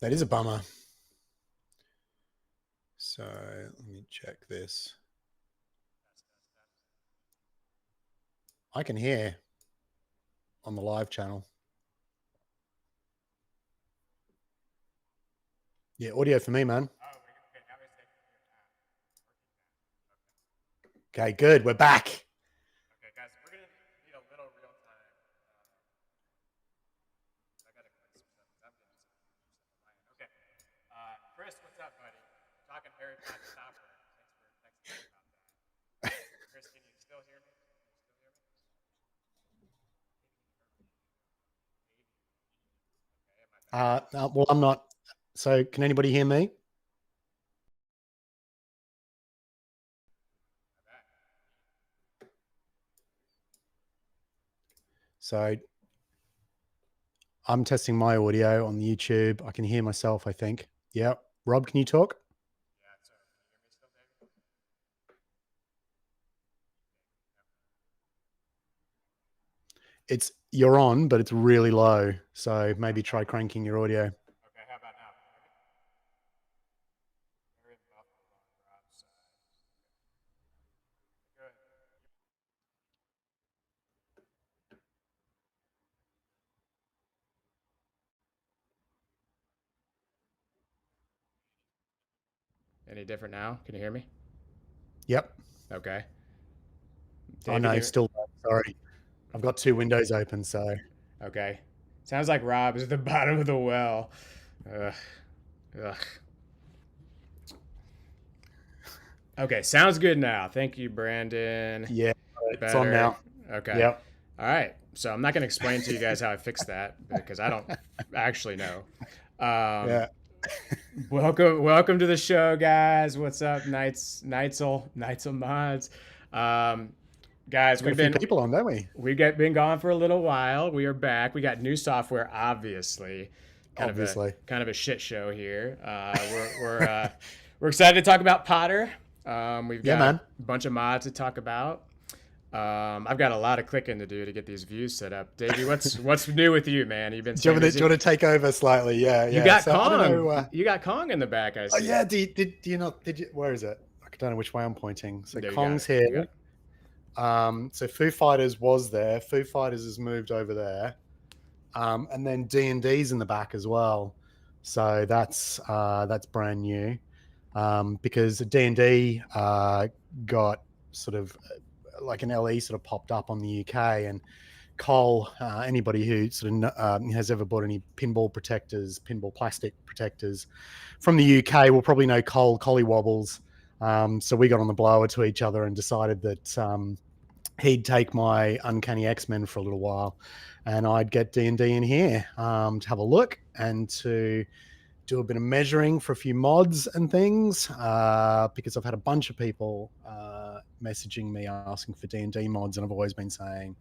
That is a bummer. So let me check this. I can hear on the live channel. Yeah, audio for me, man. Okay, good. We're back. Okay, guys, we're gonna need a little real time. I gotta click some stuff. I'm getting some on my end. Okay, Chris, what's up, buddy? Talking Harry Potter Topper. Thanks for texting me about that. Chris, can you still hear me? Okay, am I back? Well, I'm not. So can anybody hear me? So I'm testing my audio on the YouTube. I can hear myself, I think. Yeah. Rob, can you talk? Yeah, so can you hear me still, David? You're on, but it's really low. So maybe try cranking your audio. Okay, how about now? Very muffled on Rob's side. Good. Any different now? Can you hear me? Yep. Okay. Oh David, no, still sorry. I've got two windows open, so okay. Sounds like Rob is at the bottom of the well. Ugh. Ugh. Okay, sounds good now. Thank you, Brandon. yeah, it's on Better. now. Okay. Yep. All right. So I'm not going to explain to you guys how I fixed that because I don't actually know. Um, Yeah. welcome to the show, guys. What's up, Knightsel mods? Um, guys, Got a we've few been people on, don't we? been gone for a little while. We are back. We got new software, obviously. Obviously. Kind of a shit show here. We're excited to talk about Potter. We've Yeah, got a man. bunch of mods to talk about. I've got a lot of clicking to do to get these views set up. Davey, what's new with you, man? You've been Do you, staying want to, do busy. you want to take over slightly? Yeah, You yeah. got So I don't Kong. know. You got Kong in the back. I Oh see. yeah. Do you not? Did you? Where is it? I don't know which way I'm pointing. So There you got Kong's it. here. You got it. So Foo Fighters was there. Foo Fighters has moved over there. And then D&D's in the back as well. So that's brand new. Because D&D got sort of like an LE sort of popped up on the UK, and Cole, anybody who sort of has ever bought any pinball plastic protectors from the UK will probably know Cole Collywobbles. So we got on the blower to each other and decided that he'd take my Uncanny X-Men for a little while, and I'd get D&D in here to have a look and to do a bit of measuring for a few mods and things, because I've had a bunch of people messaging me asking for D&D mods, and I've always been saying,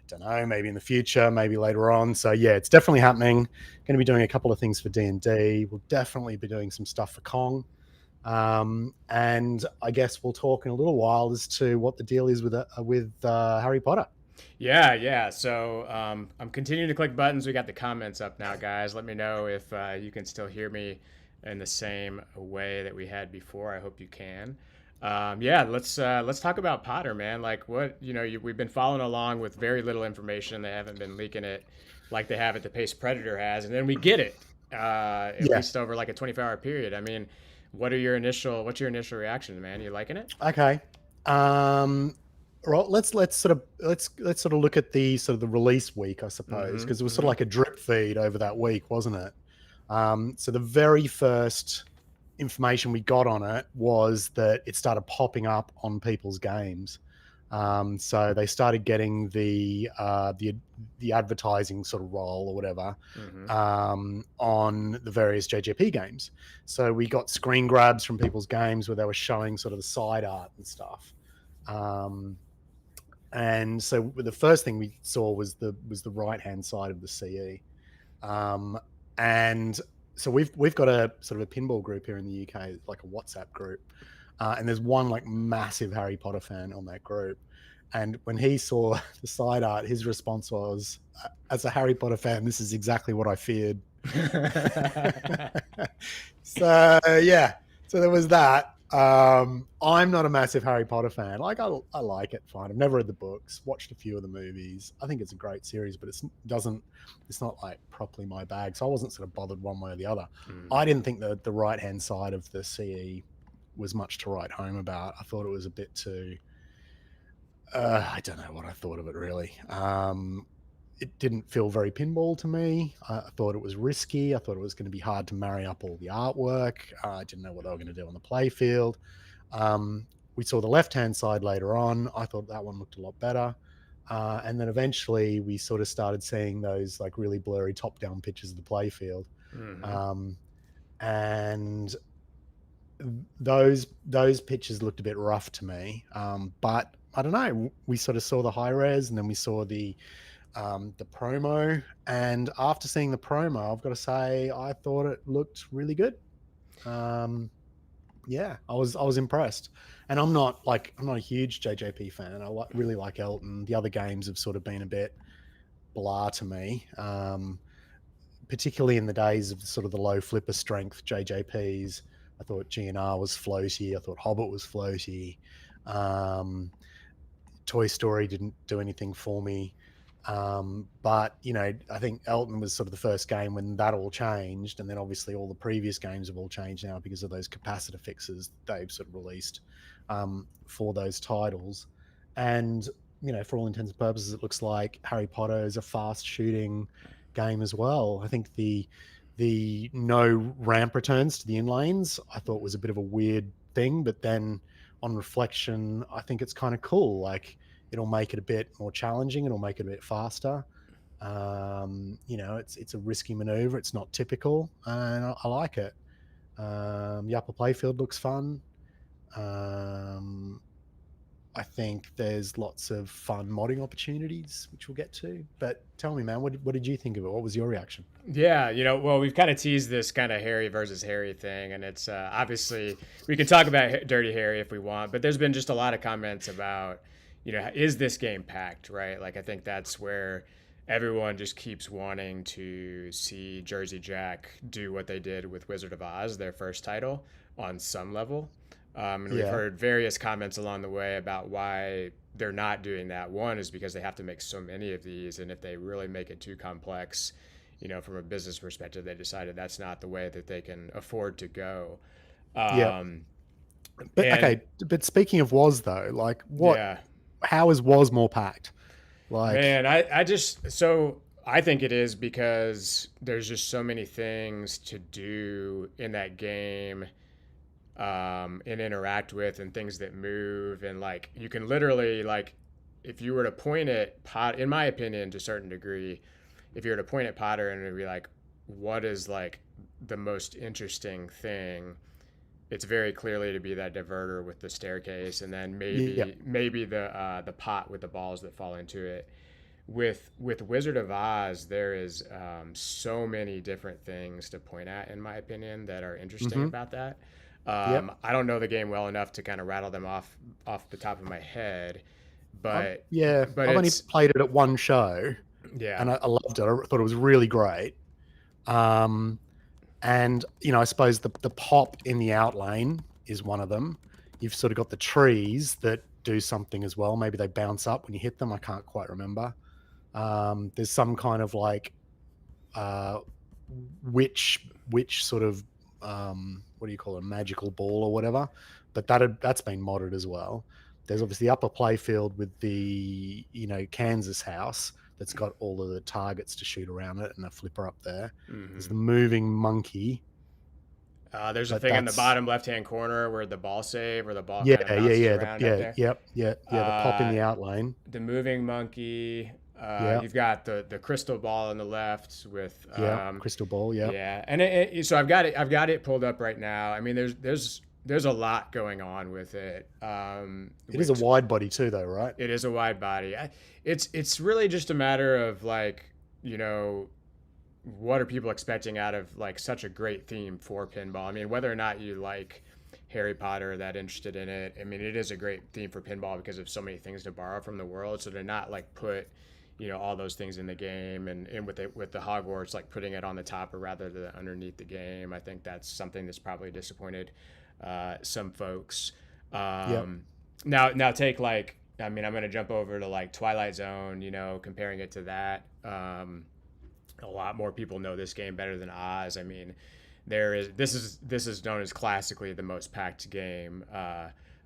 don't know, maybe in the future, maybe later on. So yeah, it's definitely happening. Going to be doing a couple of things for D&D. We'll definitely be doing some stuff for Kong. And I guess we'll talk in a little while as to what the deal is with Harry Potter. Yeah. So I'm continuing to click buttons. We got the comments up now, guys. Let me know if you can still hear me in the same way that we had before. I hope you can. Yeah, let's talk about Potter, man. Like what we've been following along with very little information. They haven't been leaking it like they have at the pace Predator has, and then we get it at Yeah. least over like a 24-hour period. I mean, what's your initial reaction, man? You liking it? Okay. Right. Let's sort of look at the sort of the release week, I suppose, because it was sort of like a drip feed over that week, wasn't it? So the very first information we got on it was that it started popping up on people's games. So they started getting the advertising sort of role or whatever on the various JJP games. So we got screen grabs from people's games where they were showing sort of the side art and stuff. And so the first thing we saw was the right hand side of the CE. And so we've got a sort of a pinball group here in the UK, like a WhatsApp group, and there's one like massive Harry Potter fan on that group. And when he saw the side art, his response was, "As a Harry Potter fan, this is exactly what I feared So yeah, so there was that. I'm not a massive Harry Potter fan. Like I like it fine. I've never read the books, watched a few of the movies. I think it's a great series, but it's not like properly my bag. So I wasn't sort of bothered one way or the other. I didn't think that the right hand side of the CE was much to write home about. I thought it was a bit too. I don't know what I thought of it really. It didn't feel very pinball to me. I thought it was risky. I thought it was going to be hard to marry up all the artwork. I didn't know what they were going to do on the playfield. We saw the left-hand side later on. I thought that one looked a lot better. And then eventually we sort of started seeing those like really blurry top-down pictures of the playfield. And those pictures looked a bit rough to me. But I don't know. We sort of saw the high res, and then we saw the promo. And after seeing the promo, I've got to say I thought it looked really good. Yeah, I was impressed. And I'm not a huge JJP fan. I really like Elton. The other games have sort of been a bit blah to me. Particularly in the days of sort of the low flipper strength JJPs. I thought GNR was floaty. I thought Hobbit was floaty. Toy Story didn't do anything for me. But, you know, I think Elton was sort of the first game when that all changed. And then obviously all the previous games have all changed now because of those capacitor fixes they've sort of released for those titles. And, you know, for all intents and purposes, it looks like Harry Potter is a fast shooting game as well. I think the no ramp returns to the in lanes I thought was a bit of a weird thing, but then on reflection, I think it's kind of cool. Like it'll make it a bit more challenging. It'll make it a bit faster. You know, it's a risky maneuver. It's not typical, and I like it. The upper playfield looks fun. I think there's lots of fun modding opportunities, which we'll get to. But tell me, man, what did you think of it? What was your reaction? Yeah, you know, well, we've kind of teased this kind of Harry versus Harry thing, and it's obviously we can talk about Dirty Harry if we want, but there's been just a lot of comments about, you know, is this game packed, right? Like, I think that's where everyone just keeps wanting to see Jersey Jack do what they did with Wizard of Oz, their first title, on some level. And we've heard various comments along the way about why they're not doing that. One is because they have to make so many of these, and if they really make it too complex, you know, from a business perspective, they decided that's not the way that they can afford to go. But speaking of Was though, like how is Was more packed? Like, man, I think it is because there's just so many things to do in that game, and interact with, and things that move, and like you can literally, like, if you were to point at in my opinion, to a certain degree, if you were to point at Potter and it'd be like, what is like the most interesting thing? It's very clearly to be that diverter with the staircase, and then maybe the pot with the balls that fall into it. With Wizard of Oz, there is so many different things to point at, in my opinion, that are interesting about that. I don't know the game well enough to kind of rattle them off the top of my head, but I've only played it at one show, and I loved it. I thought it was really great. And you know, I suppose the pop in the outlane is one of them. You've sort of got the trees that do something as well. Maybe they bounce up when you hit them. I can't quite remember. There's some kind of like witch sort of what do you call it, a magical ball or whatever, but that's been modded as well. There's obviously the upper playfield with the, you know, Kansas house that's got all of the targets to shoot around it and a flipper up there. There's the moving monkey. There's a thing in the bottom left-hand corner where the ball save, or the ball the pop in the outlane. The moving monkey. You've got the crystal ball on the left with crystal ball. And so I've got it pulled up right now. I mean, there's a lot going on with it. It is a wide body too, though, right? It is a wide body. It's really just a matter of, like, you know, what are people expecting out of like such a great theme for pinball? I mean, whether or not you like Harry Potter or that interested in it, I mean, it is a great theme for pinball because of so many things to borrow from the world. So to not like put, all those things in the game, and with the Hogwarts, like putting it on the top or rather than underneath the game. I think that's something that's probably disappointed some folks. Yep. Now take like, I mean, I'm going to jump over to like Twilight Zone, comparing it to that. A lot more people know this game better than Oz. I mean, this is known as classically the most packed game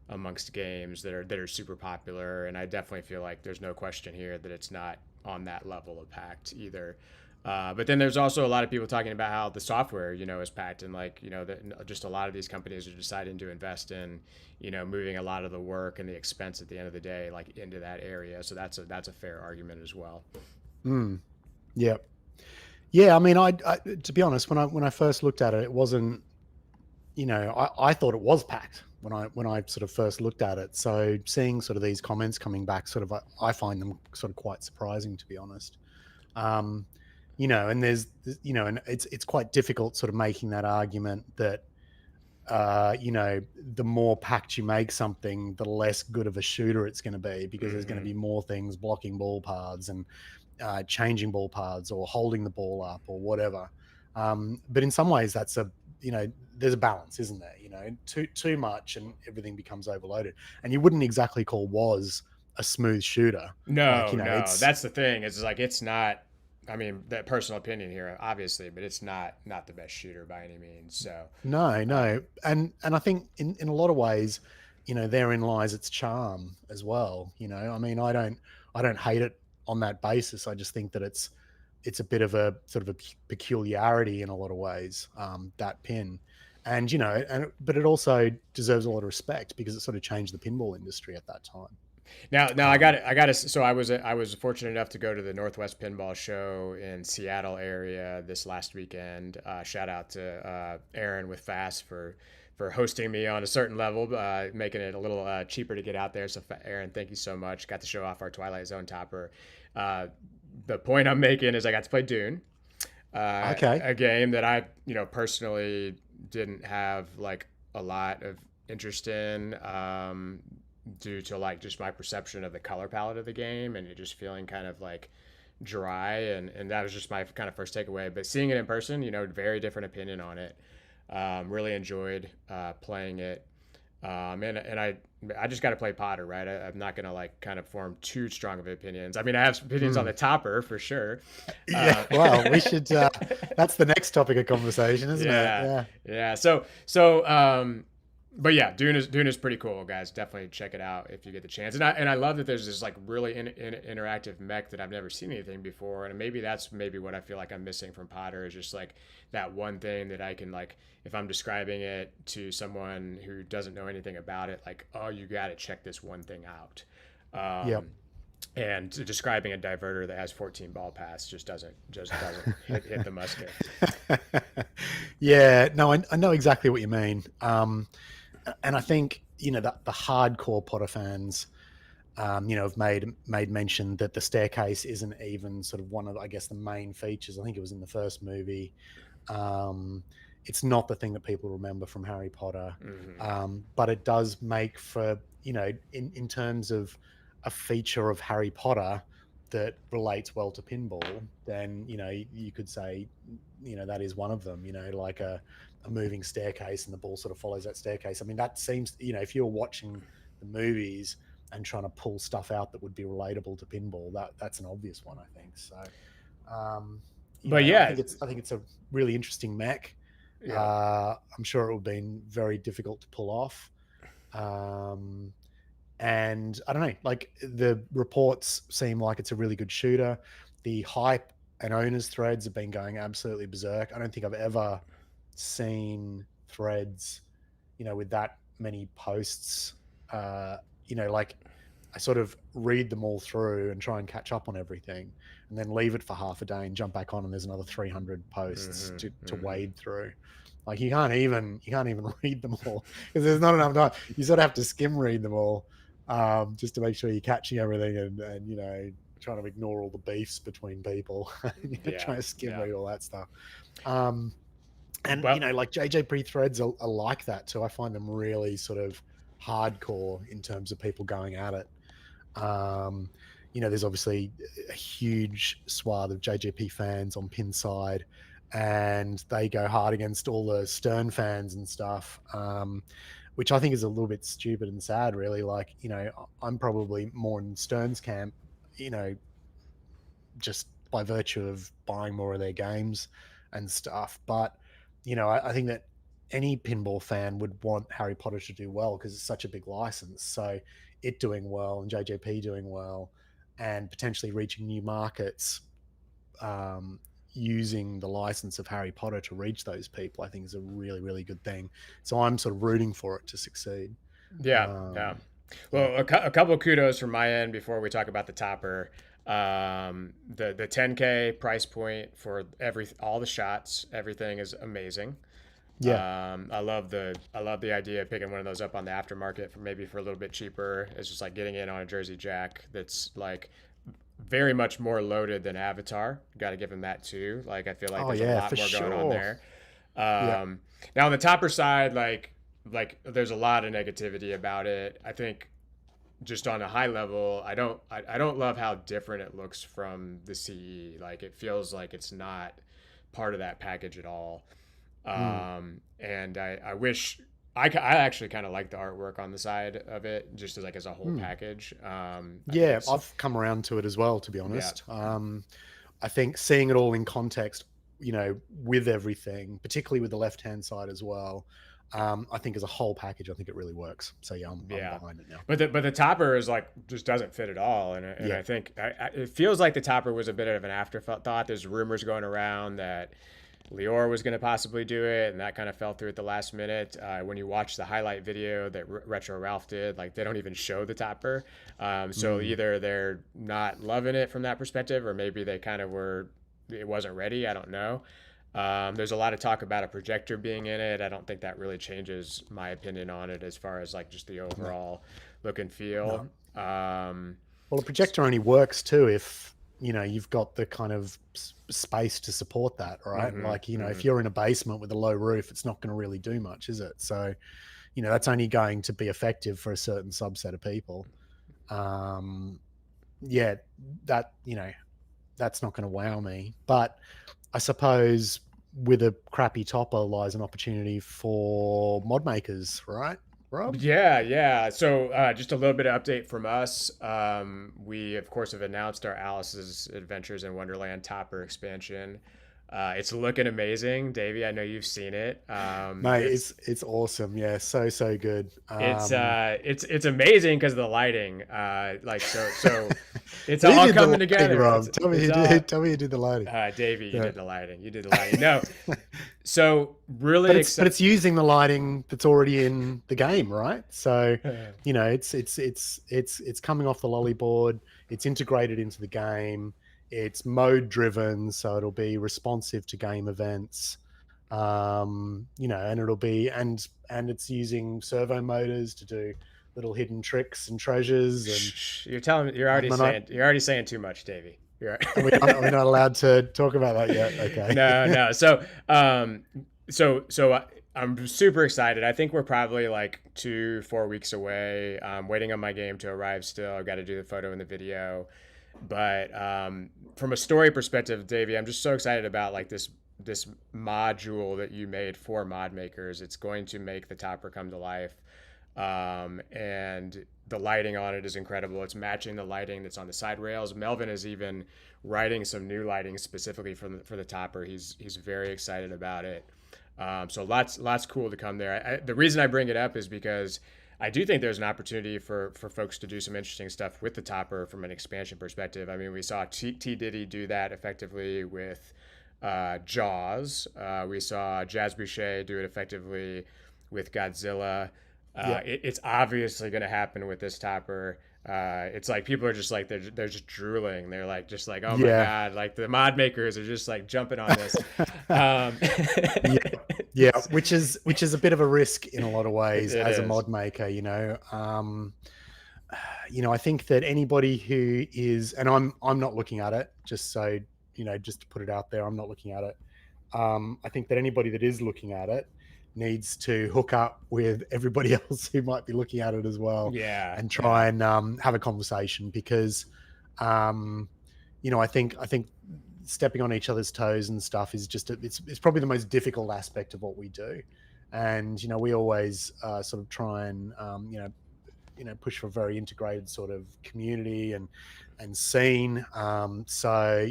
amongst games that are super popular, and I definitely feel like there's no question here that it's not on that level of packed either. But then there's also a lot of people talking about how the software, is packed, and like, that just a lot of these companies are deciding to invest in, moving a lot of the work and the expense at the end of the day, like into that area. So that's a fair argument as well. Yep. Yeah. I mean, I to be honest, when I first looked at it, it wasn't, I thought it was packed when I sort of first looked at it. So seeing sort of these comments coming back, sort of, I find them sort of quite surprising, to be honest. And there's, and it's quite difficult sort of making that argument that, the more packed you make something, the less good of a shooter it's going to be, because there's going to be more things blocking ball paths and changing ball paths or holding the ball up or whatever. But in some ways, that's there's a balance, isn't there? Too much and everything becomes overloaded. And you wouldn't exactly call Was a smooth shooter. No, No, no, it's that's the thing. It's like it's not. I mean, that personal opinion here, obviously, but it's not the best shooter by any means. So no, and I think in a lot of ways, therein lies its charm as well. I mean, I don't hate it on that basis. I just think that it's a bit of a sort of a peculiarity in a lot of ways, that pin. And but it also deserves a lot of respect because it sort of changed the pinball industry at that time. now I got to. So I was fortunate enough to go to the Northwest Pinball Show in Seattle area this last weekend. Shout out to Aaron with Fast for hosting me on a certain level, making it a little cheaper to get out there. So Aaron, thank you so much. Got to show off our Twilight Zone topper. The point I'm making is I got to play Dune, Okay. a game that I personally didn't have like a lot of interest in, due to like just my perception of the color palette of the game and it just feeling kind of like dry, and that was just my kind of first takeaway. But seeing it in person, very different opinion on it. Really enjoyed playing it. And I just got to play Potter, right? I'm not gonna like kind of form too strong of opinions. I mean, I have opinions on the topper for sure. Yeah. Well, we should. That's the next topic of conversation, isn't it? Yeah, Yeah. yeah. But yeah, Dune is pretty cool, guys. Definitely check it out if you get the chance. And I love that there's this like really interactive mech that I've never seen anything before, and maybe that's what I feel like I'm missing from Potter is just like that one thing that I can like, if I'm describing it to someone who doesn't know anything about it, like, oh, you got to check this one thing out. Yep. And describing a diverter that has 14 ball paths just doesn't hit the mustard. Yeah. No, I know exactly what you mean. And I think that the hardcore Potter fans, have made mention that the staircase isn't even sort of one of, I guess, the main features. I think it was in the first movie. It's not the thing that people remember from Harry Potter, but it does make for in terms of a feature of Harry Potter that relates well to pinball. Then you could say that is one of them. Like a moving staircase and the ball sort of follows that staircase. I mean, that seems, if you're watching the movies and trying to pull stuff out that would be relatable to pinball, that's an obvious one, I think. So, But yeah, I think it's a really interesting mech. yeah. I'm sure it would have been very difficult to pull off. And I don't know, like the reports seem like it's a really good shooter. The hype and owners threads have been going absolutely berserk. I don't think I've ever seen threads, with that many posts. Like I sort of read them all through and try and catch up on everything, and then leave it for half a day and jump back on, and there's another 300 posts to wade through. Like you can't even read them all because there's not enough time. You sort of have to skim read them all, just to make sure you're catching everything and trying to ignore all the beefs between people. Trying to skim read all that stuff. Like JJP threads are like that too. I find them really sort of hardcore in terms of people going at it. there's obviously a huge swath of JGP fans on pin side, and they go hard against all the Stern fans and stuff, which I think is a little bit stupid and sad, really. Like, I'm probably more in Stern's camp, just by virtue of buying more of their games and stuff. But, I think that any pinball fan would want Harry Potter to do well because it's such a big license. So it doing well and JJP doing well and potentially reaching new markets, using the license of Harry Potter to reach those people, I think is a really, really good thing. So I'm sort of rooting for it to succeed. Yeah. Well, a couple of kudos from my end before we talk about the topper. The 10K price point for all the shots, everything is amazing. Yeah. I love the idea of picking one of those up on the aftermarket for a little bit cheaper. It's just like getting in on a Jersey Jack that's like very much more loaded than Avatar. Got to give him that too. Like, I feel like there's a lot more going on there. Now on the topper side, like there's a lot of negativity about it. I think just on a high level, I don't love how different it looks from the CE. Like, it feels like it's not part of that package at all. And I wish I actually kind of like the artwork on the side of it, just as a whole package. I've come around to it as well, to be honest. I think seeing it all in context, with everything, particularly with the left-hand side as well, I think as a whole package, I think it really works. So I'm behind it now. But the topper is like just doesn't fit at all, and I think it feels like the topper was a bit of an afterthought. There's rumors going around that Lior was going to possibly do it, and that kind of fell through at the last minute. When you watch the highlight video that Retro Ralph did, like, they don't even show the topper. So either they're not loving it from that perspective, or maybe they kind of it wasn't ready. I don't know. There's a lot of talk about a projector being in it. I don't think that really changes my opinion on it as far as like just the overall look and feel. Well, a projector only works too if you've got the kind of space to support that, right? If you're in a basement with a low roof, it's not going to really do much, is it? So that's only going to be effective for a certain subset of people. That's not going to wow me. But I suppose with a crappy topper lies an opportunity for mod makers, right, Rob? Yeah. So just a little bit of update from us. We, of course, have announced our Alice's Adventures in Wonderland topper expansion. It's looking amazing, Davey. I know you've seen it. Mate, it's awesome. Yeah, so good. It's amazing because of the lighting. So it's all coming together. Rob. Tell me you did the lighting. Davey, you did the lighting. You did the lighting. No. So really, but it's using the lighting that's already in the game, right? So it's coming off the lolly board. It's integrated into the game. It's mode driven, so it'll be responsive to game events, and it'll be and it's using servo motors to do little hidden tricks and treasures. And you're already saying too much, Davey. Are we not allowed to talk about that yet? Okay. No. So I'm super excited. I think we're probably like 2-4 weeks away. I'm waiting on my game to arrive still. I've got to do the photo and the video. But from a story perspective, Davey, I'm just so excited about like this module that you made for mod makers. It's going to make the topper come to life. And the lighting on it is incredible. It's matching the lighting that's on the side rails. Melvin is even writing some new lighting specifically for the topper. He's very excited about it. So lots cool to come there. The reason I bring it up is because I do think there's an opportunity for folks to do some interesting stuff with the topper from an expansion perspective. I mean, we saw T. Diddy do that effectively with Jaws. We saw Jazz Boucher do it effectively with Godzilla. It's obviously going to happen with this topper. It's like people are just like they're just drooling. They're like oh my god, like the mod makers are just like jumping on this. Which is a bit of a risk in a lot of ways as a mod maker. I think that anybody who is, and I'm not looking at it, just so just to put it out there, I'm not looking at it. I think that anybody that is looking at it needs to hook up with everybody else who might be looking at it as well, and try and have a conversation, because um, I think stepping on each other's toes and stuff is just it's probably the most difficult aspect of what we do. And we always sort of try and push for a very integrated sort of community and scene. So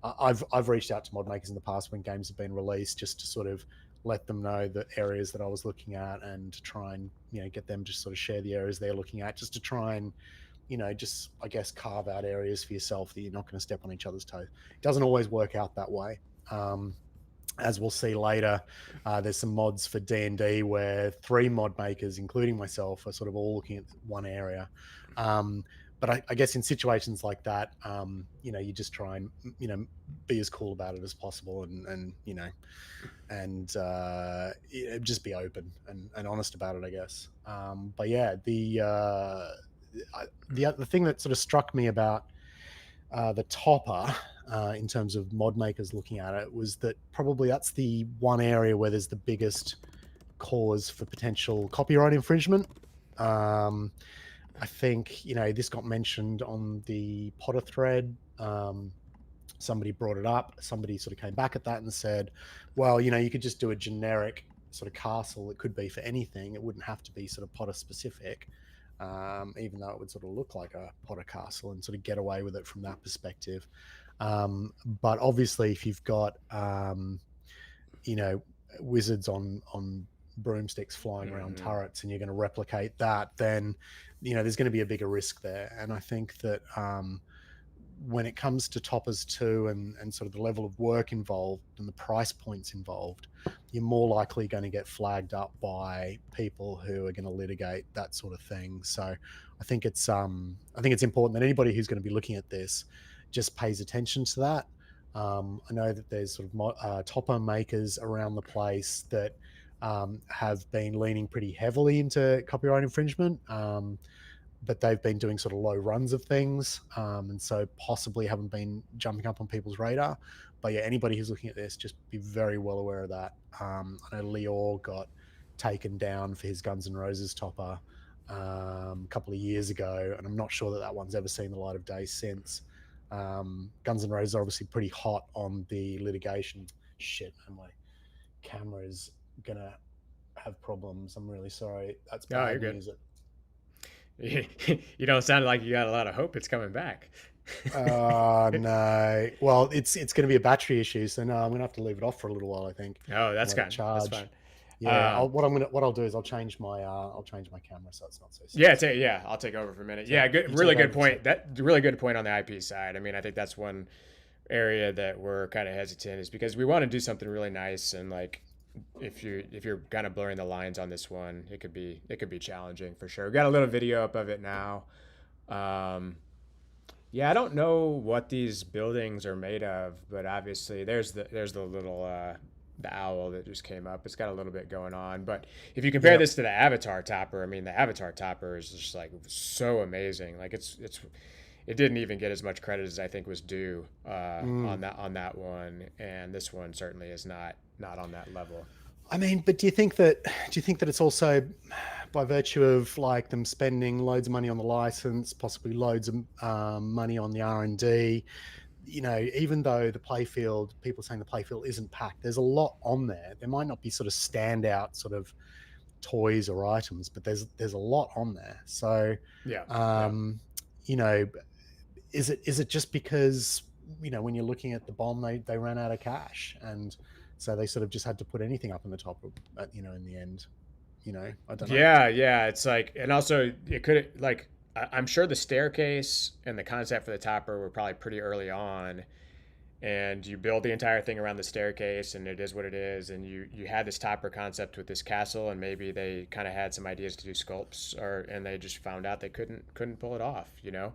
I've reached out to mod makers in the past when games have been released, just to sort of let them know the areas that I was looking at, and to try and get them to sort of share the areas they're looking at, just to try and just, I guess, carve out areas for yourself that you're not going to step on each other's toes. It doesn't always work out that way. As we'll see later, there's some mods for D&D where 3 mod makers, including myself, are sort of all looking at one area. But I guess in situations like that, you just try and be as cool about it as possible, and just be open and honest about it, I guess. But yeah, the thing that sort of struck me about the topper, in terms of mod makers looking at it, was that probably that's the one area where there's the biggest cause for potential copyright infringement. I think this got mentioned on the Potter thread. Somebody brought it up. Somebody sort of came back at that and said, well, you could just do a generic sort of castle. It could be for anything. It wouldn't have to be sort of Potter specific. Even though it would sort of look like a Potter castle, and sort of get away with it from that perspective. But obviously, if you've got wizards on broomsticks flying around turrets, and you're going to replicate that, then there's going to be a bigger risk there. And I think that when it comes to toppers too, and sort of the level of work involved and the price points involved, you're more likely going to get flagged up by people who are going to litigate that sort of thing. So I think it's important that anybody who's going to be looking at this just pays attention to that. I know that there's sort of topper makers around the place that have been leaning pretty heavily into copyright infringement. But they've been doing sort of low runs of things, and so possibly haven't been jumping up on people's radar. But yeah, anybody who's looking at this, just be very well aware of that. I know Lior got taken down for his Guns N' Roses topper a couple of years ago, and I'm not sure that one's ever seen the light of day since. Guns N' Roses are obviously pretty hot on the litigation. Shit, and my camera is gonna have problems. I'm really sorry. That's bad news. You don't sound like you got a lot of hope it's coming back. No. Well, it's going to be a battery issue, so no, I'm going to have to leave it off for a little while, I think. Oh, that's fine. That's fine. Yeah. What I'll do is I'll change my camera so it's not so. Yeah, I'll take over for a minute. Yeah, good, really good point. Really good point on the IP side. I mean, I think that's one area that we're kind of hesitant, is because we want to do something really nice, and like, if you're kind of blurring the lines on this one, it could be challenging for sure. We got a little video up of it now. Yeah, I don't know what these buildings are made of, but obviously there's the little the owl that just came up. It's got a little bit going on, but if you compare this to the Avatar topper, I mean, the Avatar topper is just like so amazing. Like it didn't even get as much credit as I think was due on that one, and this one certainly is not on that level. I mean, but do you think that it's also by virtue of like them spending loads of money on the license, possibly loads of money on the R&D, even though the Playfield, people saying the Playfield isn't packed, there's a lot on there. There might not be sort of standout sort of toys or items, but there's a lot on there. So is it just because when you're looking at the bomb, they ran out of cash, and so they sort of just had to put anything up in the top, in the end, I don't know. Yeah. It's like, and also it could, like, I'm sure the staircase and the concept for the topper were probably pretty early on, and you build the entire thing around the staircase, and it is what it is. And you had this topper concept with this castle, and maybe they kind of had some ideas to do sculpts, and they just found out they couldn't pull it off, Yeah.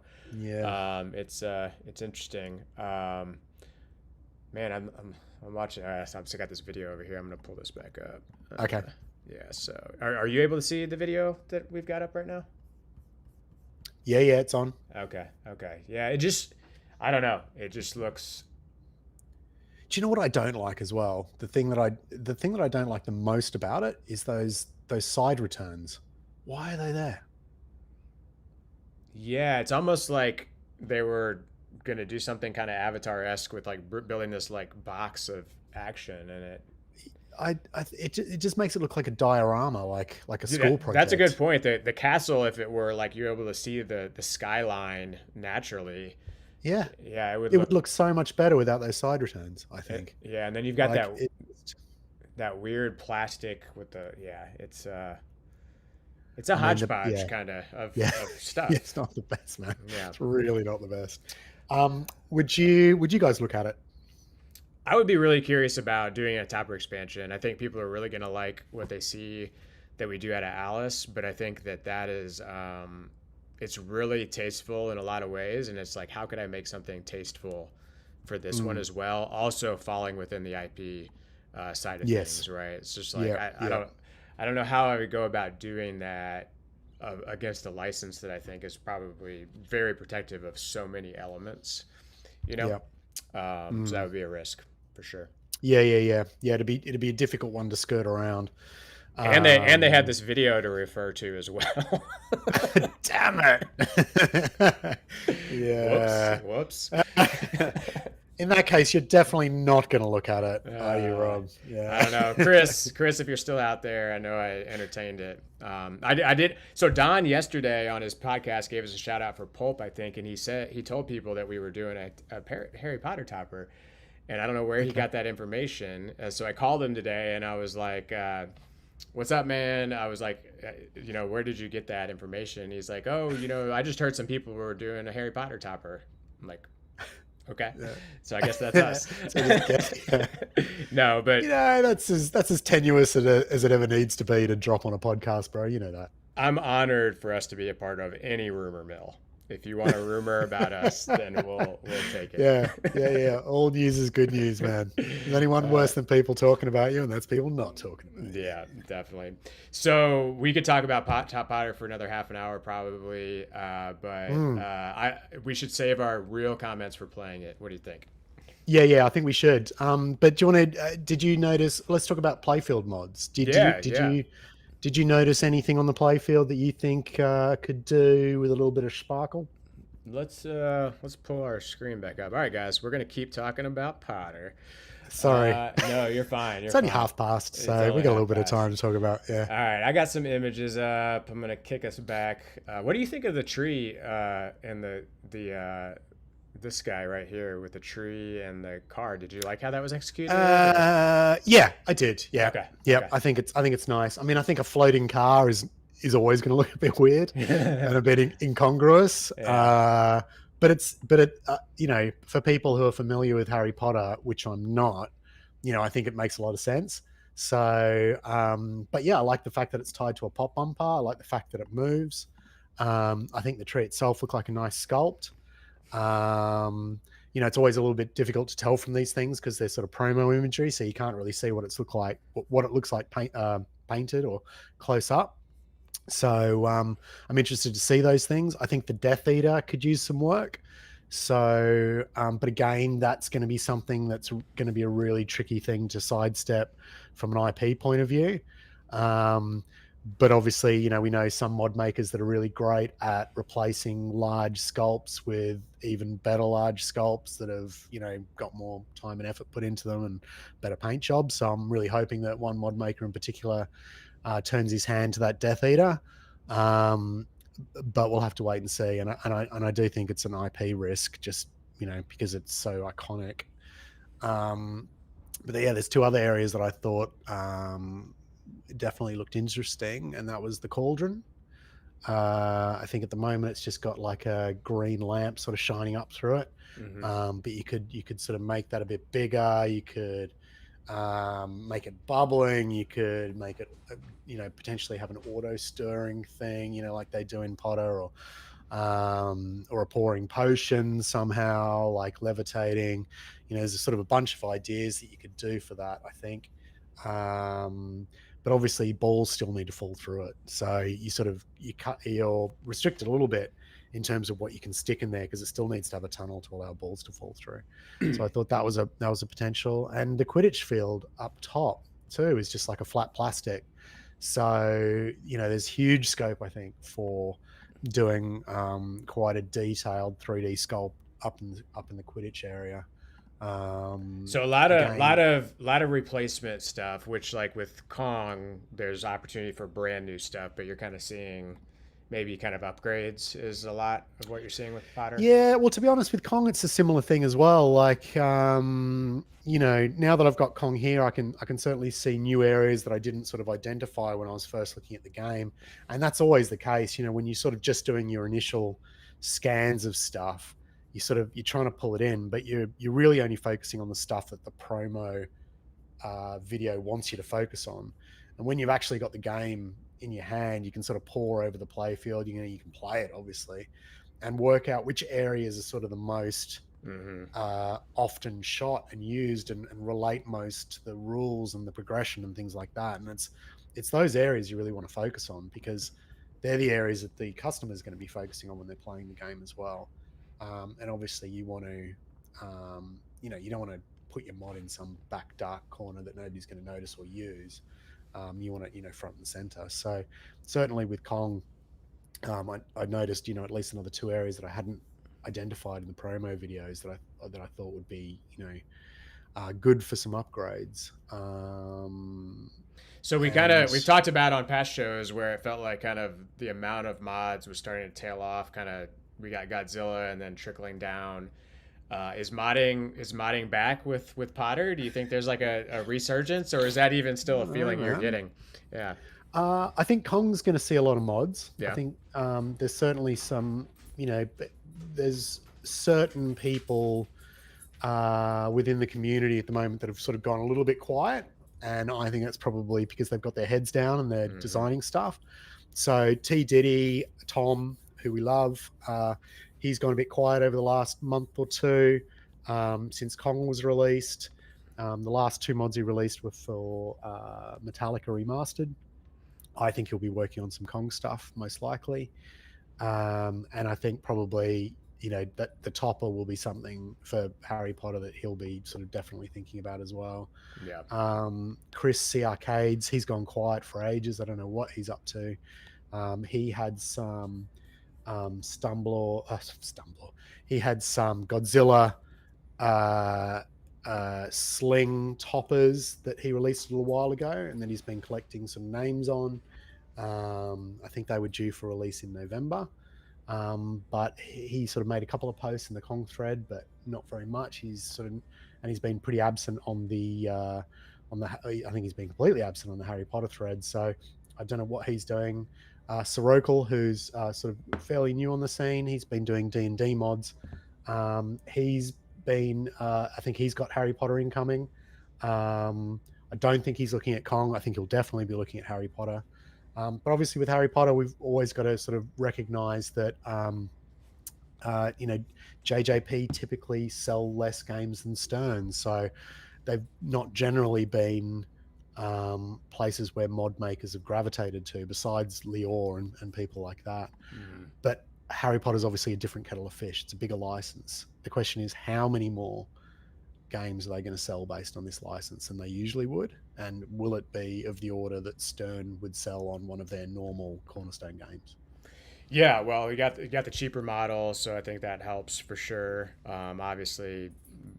It's interesting. Man, I'm watching. I've still got this video over here. I'm gonna pull this back up. Okay. Yeah. So, are you able to see the video that we've got up right now? Yeah, it's on. Okay. Yeah, I don't know. It just looks. Do you know what I don't like as well? The thing that I don't like the most about it is those side returns. Why are they there? Yeah, it's almost like they were gonna do something kind of Avatar-esque with like building this like box of action in it. It just makes it look like a diorama, like a Dude, school that's a good project. point. The castle, if it were like you're able to see the skyline naturally, Yeah, yeah, it would it look. would look so much better without those side returns, I think. Yeah, and then you've got Like it, that weird plastic with the yeah. It's a I mean, hodgepodge kind yeah, of yeah, stuff. it's not the best, man. Yeah. It's really not the best. Would you guys look at it? I would be really curious about doing a topper expansion. I think people are really going to like what they see that we do out of Alice, but I think that is it's really tasteful in a lot of ways, and it's like how could I make something tasteful for this one Mm, as well, also falling within the IP side of yes. things, right? It's just like Yeah. Yeah. I don't know how I would go about doing that against a license that I think is probably very protective of so many elements, you know. Yeah. So that Mm. would be a risk for sure. Yeah. Yeah. Yeah. Yeah. It'd be a difficult one to skirt around. And they had Um, this video to refer to as well. Damn it. Whoops, Yeah. whoops. In that case, you're definitely not going to look at it, are you, Uh, Rob? I don't know, Yeah. Chris, if you're still out there, I know I entertained it. I did. So Don yesterday on his podcast gave us a shout out for Pulp, I think, and he told people that we were doing a Harry Potter topper, and I don't know where he Okay. got that information. So I called him today, and I was like, "What's up, man?" I was like, "Where did you get that information?" He's like, "Oh, I just heard some people were doing a Harry Potter topper." I'm like, okay, Yeah. so I guess that's us. So just yeah. No, but That's as tenuous as it ever needs to be to drop on a podcast, bro. You know I'm honored for us to be a part of any rumor mill. If you want a rumor about us, then we'll take it. Yeah, yeah, yeah. All news is good news, man. There's anyone Uh, worse than people talking about you, and that's people not talking about you. yeah, definitely. So we could talk about Top Potter for another half an hour probably, but Mm. we should save our real comments for playing it. What do you think? Yeah, yeah. I think we should. But do you want to? Did you notice? Let's talk about playfield mods. Did you Yeah, did yeah. you did you notice anything on the playfield that you think could do with a little bit of sparkle? Let's pull our screen back up. All right, guys, we're gonna keep talking about Potter. Sorry, No, you're fine. You're it's only fine. half past, It's so we only got a little half bit of past. time to talk about. Yeah. All right, I got some images up. I'm gonna kick us back. What do you think of the tree and the this guy right here with the tree and the car? Did you like how that was executed? Or? Yeah, I did. Yeah, Okay, yeah. okay. I think it's nice. I mean, I think a floating car is always going to look a bit weird and a bit incongruous. Yeah. But for people who are familiar with Harry Potter, which I'm not, I think it makes a lot of sense. So, but yeah, I like the fact that it's tied to a pop bumper. I like the fact that it moves. I think the tree itself looked like a nice sculpt. It's always a little bit difficult to tell from these things because they're sort of promo imagery, so you can't really see what it looks like painted or close up. So I'm interested to see those things. I think the Death Eater could use some work. So, but again, that's going to be something that's going to be a really tricky thing to sidestep from an IP point of view. But obviously, we know some mod makers that are really great at replacing large sculpts with even better large sculpts that have, got more time and effort put into them and better paint jobs. So I'm really hoping that one mod maker in particular turns his hand to that Death Eater. But we'll have to wait and see. And I do think it's an IP risk, just because it's so iconic. But yeah, there's two other areas that I thought definitely looked interesting, and that was the cauldron. I think at the moment it's just got like a green lamp sort of shining up through it. Mm-hmm. But you could sort of make that a bit bigger. You could make it bubbling. You could make it, potentially have an auto stirring thing, like they do in Potter, or a pouring potion somehow, like levitating. There's a sort of a bunch of ideas that you could do for that, I think. But obviously balls still need to fall through it. So you're restricted a little bit in terms of what you can stick in there, because it still needs to have a tunnel to allow balls to fall through. So I thought that was a potential. And the Quidditch field up top too is just like a flat plastic. So, there's huge scope, I think, for doing quite a detailed 3D sculpt up in the Quidditch area. So a lot of Again, lot of replacement stuff, which like with Kong, there's opportunity for brand new stuff, but you're kind of seeing maybe kind of upgrades is a lot of what you're seeing with Potter. yeah, well, to be honest, with Kong, it's a similar thing as well. Like, now that I've got Kong here, I can certainly see new areas that I didn't sort of identify when I was first looking at the game, and that's always the case. When you're sort of just doing your initial scans of stuff, you're trying to pull it in, but you're really only focusing on the stuff that the promo video wants you to focus on. And when you've actually got the game in your hand, you can sort of pore over the playfield. You can play it obviously, and work out which areas are sort of the most often shot and used, and relate most to the rules and the progression and things like that. And it's those areas you really want to focus on, because they're the areas that the customer is going to be focusing on when they're playing the game as well. And obviously you want to, you don't want to put your mod in some back dark corner that nobody's going to notice or use. You want it, front and center. So certainly with Kong, I noticed, at least another two areas that I hadn't identified in the promo videos that I thought would be, good for some upgrades. So we've talked about on past shows where it felt like kind of the amount of mods was starting to tail off. Kind of we got Godzilla and then trickling down. Is modding back with Potter? Do you think there's like a resurgence, or is that even still a feeling you're getting? Yeah. I think Kong's going to see a lot of mods. Yeah. I think there's certainly some, there's certain people within the community at the moment that have sort of gone a little bit quiet. And I think that's probably because they've got their heads down and they're designing stuff. So T. Diddy, Tom, who we love, he's gone a bit quiet over the last month or two since Kong was released. The last two mods he released were for Metallica Remastered. I think he'll be working on some Kong stuff, most likely. And I think probably, that the topper will be something for Harry Potter that he'll be sort of definitely thinking about as well. Yeah. Chris C. Arcades, he's gone quiet for ages. I don't know what he's up to. He had some Stumbler. He had some Godzilla sling toppers that he released a little while ago, and then he's been collecting some names on. I think they were due for release in November, but he sort of made a couple of posts in the Kong thread, but not very much. He's been pretty absent on the I think he's been completely absent on the Harry Potter thread. So I don't know what he's doing. Sirocco, who's sort of fairly new on the scene, he's been doing D&D mods. He's been, I think he's got Harry Potter incoming. I don't think he's looking at Kong. I think he'll definitely be looking at Harry Potter. But obviously with Harry Potter, we've always got to sort of recognize that, JJP typically sell less games than Stern. So they've not generally been places where mod makers have gravitated to, besides Lior and people like that. But Harry Potter is obviously a different kettle of fish. It's a bigger license. The question is, how many more games are they going to sell based on this license than they usually would? And will it be of the order that Stern would sell on one of their normal Cornerstone games? Yeah, well, we got the cheaper model, so I think that helps for sure. Obviously,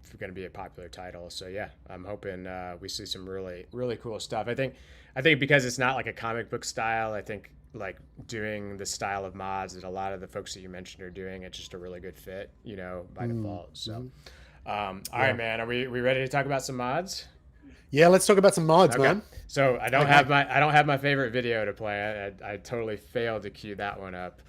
it's going to be a popular title, so yeah, I'm hoping we see some really really cool stuff. I think because it's not like a comic book style, I think like doing the style of mods that a lot of the folks that you mentioned are doing, it's just a really good fit, by default. So, all right, man, are we ready to talk about some mods? Yeah, let's talk about some mods, man. So I don't have my favorite video to play. I totally failed to cue that one up.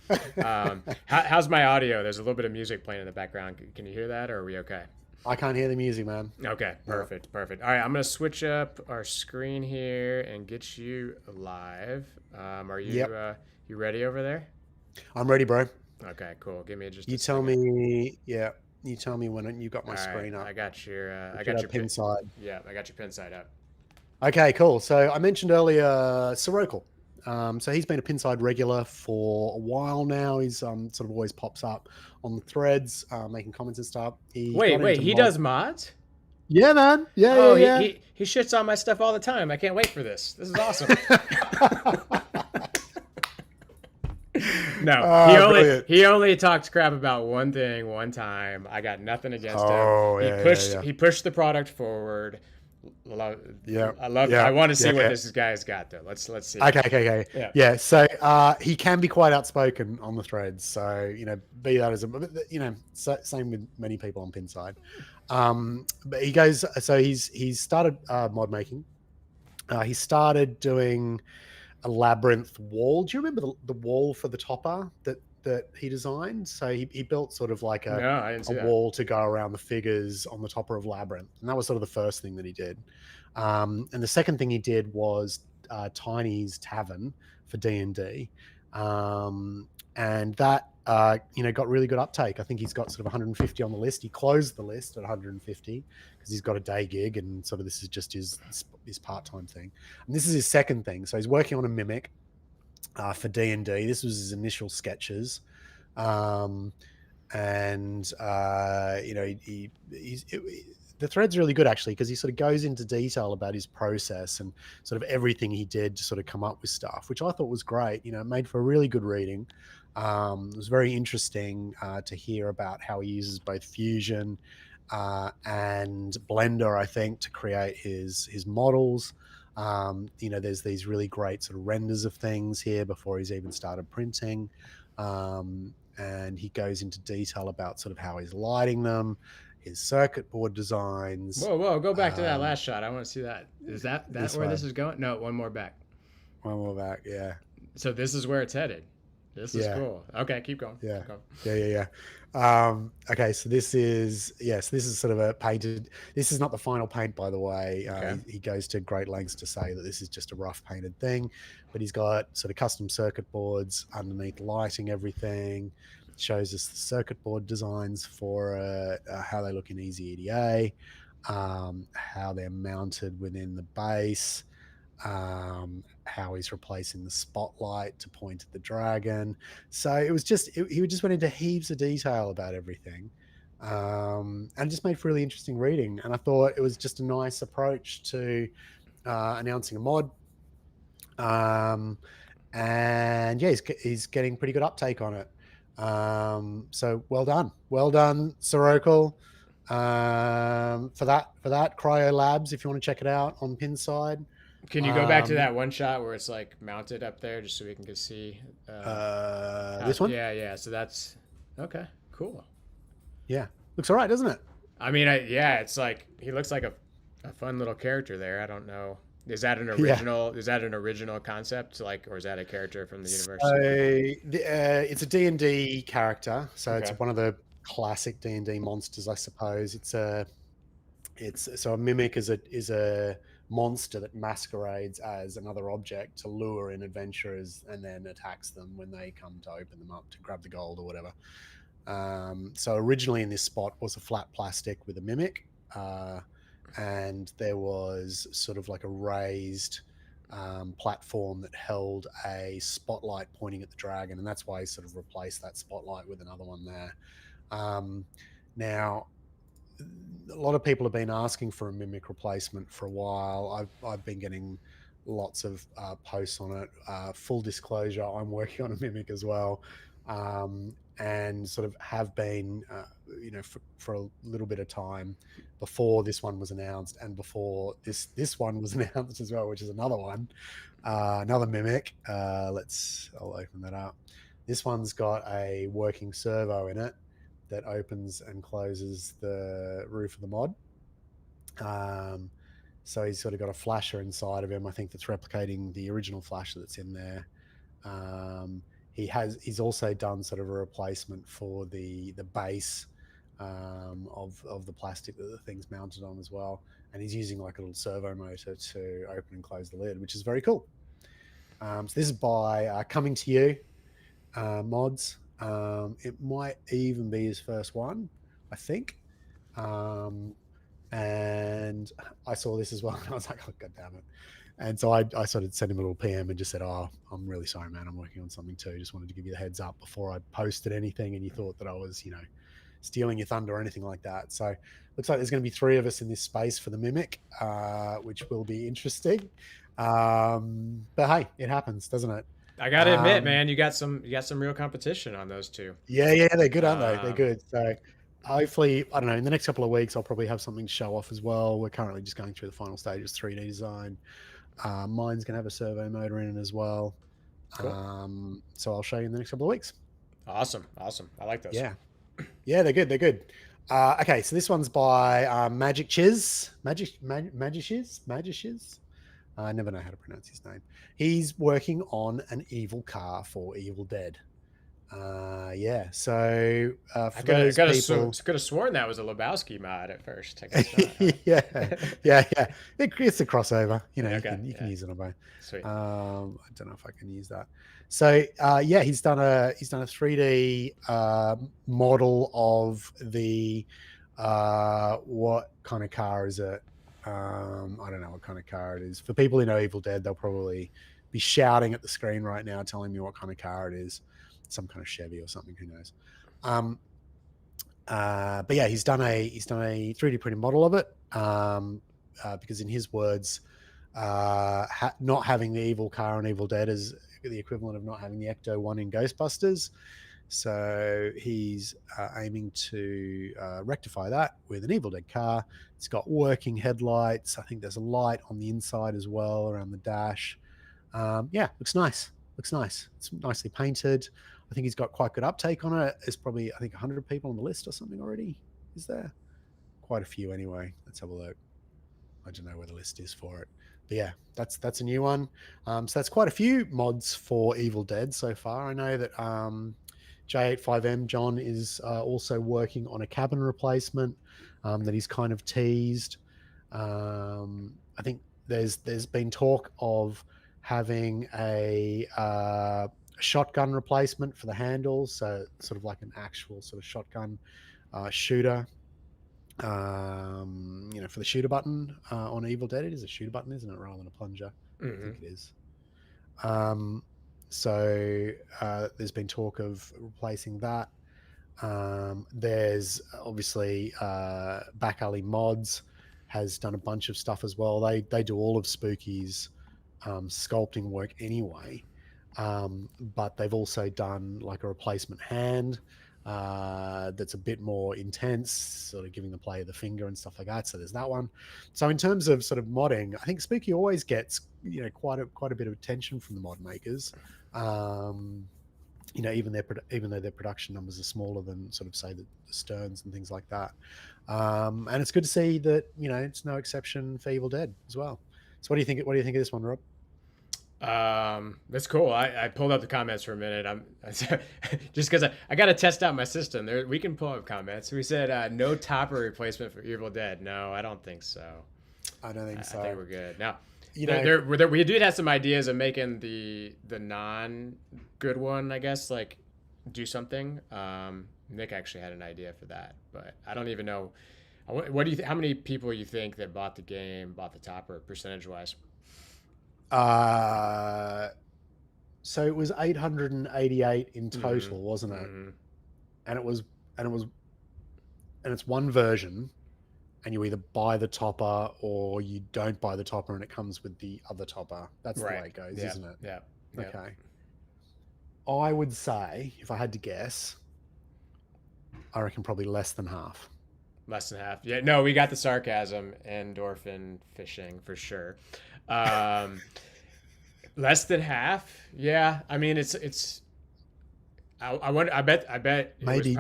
How's my audio? There's a little bit of music playing in the background. Can you hear that, or are we okay? I can't hear the music, man. Okay, perfect. All right, I'm gonna switch up our screen here and get you live. Are you you ready over there? I'm ready, bro. Okay, cool. Give me just. You tell me. Yeah. You tell me when you got my screen up. I got your pin side. Yeah, I got your pin side up. Okay, cool. So I mentioned earlier Sirocco. So he's been a Pinside regular for a while now. He's sort of always pops up on the threads, making comments and stuff. Wait, he does mods? Yeah, man. Yeah. He shits on my stuff all the time. I can't wait for this. This is awesome. No, Brilliant. he only talked crap about one thing one time. I got nothing against him. Oh, He pushed the product forward. yeah, I yeah, want to see what yeah. this guy's got though. Let's see. Okay. Yeah. Yeah. So he can be quite outspoken on the threads. So, be that as same with many people on Pinside. But he goes, so he's started mod making. He started doing a labyrinth wall. Do you remember the wall for the topper that he designed? So he built sort of like No, I didn't see that. wall to go around the figures on the topper of labyrinth, and that was sort of the first thing that he did. And the second thing he did was Tiny's Tavern for D&D, and that got really good uptake. I think he's got sort of 150 on the list. He closed the list at 150 because he's got a day gig, and sort of this is just his part-time thing. And this is his second thing. So he's working on a mimic for D&D. This was his initial sketches. The thread's really good actually, because he sort of goes into detail about his process and sort of everything he did to sort of come up with stuff, which I thought was great. It made for a really good reading. It was very interesting to hear about how he uses both Fusion and Blender, I think, to create his models. There's these really great sort of renders of things here before he's even started printing. And he goes into detail about sort of how he's lighting them, his circuit board designs. Whoa, go back to that last shot. I want to see that. Is that where this is going? No, one more back. One more back, yeah. So this is where it's headed. This is cool. Okay, keep going. Yeah. Keep going. Yeah. Okay, so this is sort of a painted. This is not the final paint, by the way. Okay. He goes to great lengths to say that this is just a rough painted thing, but he's got sort of custom circuit boards underneath, lighting everything. Shows us the circuit board designs for how they look in Easy EDA, how they're mounted within the base, how he's replacing the spotlight to point at the dragon. So it was he just went into heaps of detail about everything, and just made for really interesting reading. And I thought it was just a nice approach to announcing a mod. And yeah, he's getting pretty good uptake on it. So well done, Sirocco, for that Cryo Labs. If you want to check it out on Pinside. Can you go back to that one shot where it's like mounted up there, just so we can see? This one? Yeah. So that's okay. Cool. Yeah, looks all right, doesn't it? I mean, it's like he looks like a fun little character there. I don't know. Is that an original? Yeah. Is that an original concept, or is that a character from the universe? So, it's a D&D character. So it's one of the classic D&D monsters, I suppose. So a mimic is a monster that masquerades as another object to lure in adventurers and then attacks them when they come to open them up to grab the gold or whatever. So originally in this spot was a flat plastic with a mimic. And there was sort of like a raised platform that held a spotlight pointing at the dragon, and that's why he sort of replaced that spotlight with another one there. Now, a lot of people have been asking for a mimic replacement for a while. I've been getting lots of posts on it. Full disclosure, I'm working on a mimic as well. And sort of have been, for a little bit of time before this one was announced, and before this one was announced as well, which is another one, another mimic. I'll open that up. This one's got a working servo in it that opens and closes the roof of the mod. So he's sort of got a flasher inside of him, I think, that's replicating the original flasher that's in there. He's also done sort of a replacement for the base of the plastic that the thing's mounted on as well, and he's using like a little servo motor to open and close the lid, which is very cool. So this is by Coming to You mods. It might even be his first one, I think. And I saw this as well, and I was like, oh, God damn it. And so I sort of sent him a little PM and just said, oh, I'm really sorry, man. I'm working on something too. Just wanted to give you the heads up before I posted anything and you thought that I was, stealing your thunder or anything like that. So looks like there's going to be 3 of us in this space for the mimic, which will be interesting. But hey, it happens, doesn't it? I gotta admit, Um, man, you got some real competition on those two. yeah, they're good, aren't they? They're Um, good. So hopefully, I don't know, in the next couple of weeks, I'll probably have something to show off as well. We're currently just going through the final stages, 3D design. Mine's going to have a servo motor in it as well. cool. So I'll show you in the next couple of weeks. Awesome. Awesome. I like those. Yeah. Yeah, they're good. They're good. Okay, so this one's by Magic Chiz. Magic Chiz? I never know how to pronounce his name. He's working on an evil car for Evil Dead. Yeah, so for those people, Could have sworn that was a Lebowski mod at first. I guess not. yeah, Huh? yeah. It's a crossover. You know, Okay. you can Yeah. use it on both. Sweet. I don't know if I can use that. So yeah, he's done a 3D model of the what kind of car is it? I don't know what kind of car it is. For people who know Evil Dead, they'll probably be shouting at the screen right now, telling me what kind of car it is. Some kind of Chevy or something. Who knows? But yeah, he's done a 3D printed model of it because in his words, not having the evil car in Evil Dead is the equivalent of not having the Ecto One in Ghostbusters. So he's aiming to rectify that with an Evil Dead car. It's got working headlights. I think there's a light on the inside as well around the dash. Yeah, looks nice. Looks nice. It's nicely painted. I think he's got quite good uptake on it. There's probably, I think, 100 people on the list or something already. Is there? Quite a few anyway. Let's have a look. I don't know where the list is for it. But yeah, that's a new one. So that's quite a few mods for Evil Dead so far. I know that J85M John is also working on a cabin replacement that he's kind of teased. I think there's been talk of having a shotgun replacement for the handles, so sort of like an actual sort of shotgun shooter. For the shooter button on Evil Dead, it is a shooter button, isn't it, rather than a plunger? I think it is. So there's been talk of replacing that. There's obviously Back Alley Mods has done a bunch of stuff as well. They do all of Spooky's sculpting work anyway, but they've also done like a replacement hand that's a bit more intense, sort of giving the player the finger and stuff like that. So there's that one. So in terms of sort of modding, I think Spooky always gets quite a bit of attention from the mod makers. Even though their production numbers are smaller than sort of say the Stearns and things like that. And it's good to see that it's no exception for Evil Dead as well. So what do you think? What do you think of this one, Rob? That's cool. I pulled up the comments for a minute. I'm just because I got to test out my system. There, we can pull up comments. We said no topper replacement for Evil Dead. No, I don't think so. I don't think so. I think we're good now. We did have some ideas of making the non good one, I guess, like do something. Nick actually had an idea for that, but I don't even know. What do you? How many people you think that bought the game, bought the topper, percentage wise? So it was 888 in total, wasn't it? And it's one version, and you either buy the topper or you don't buy the topper, and it comes with the other topper. That's the way it goes, isn't it? Yeah. Okay. I would say, if I had to guess, I reckon probably less than half. Less than half. Yeah. No, we got the sarcasm. Endorphin fishing for sure. Less than half. Yeah. I mean, it's. I wonder. I bet. Maybe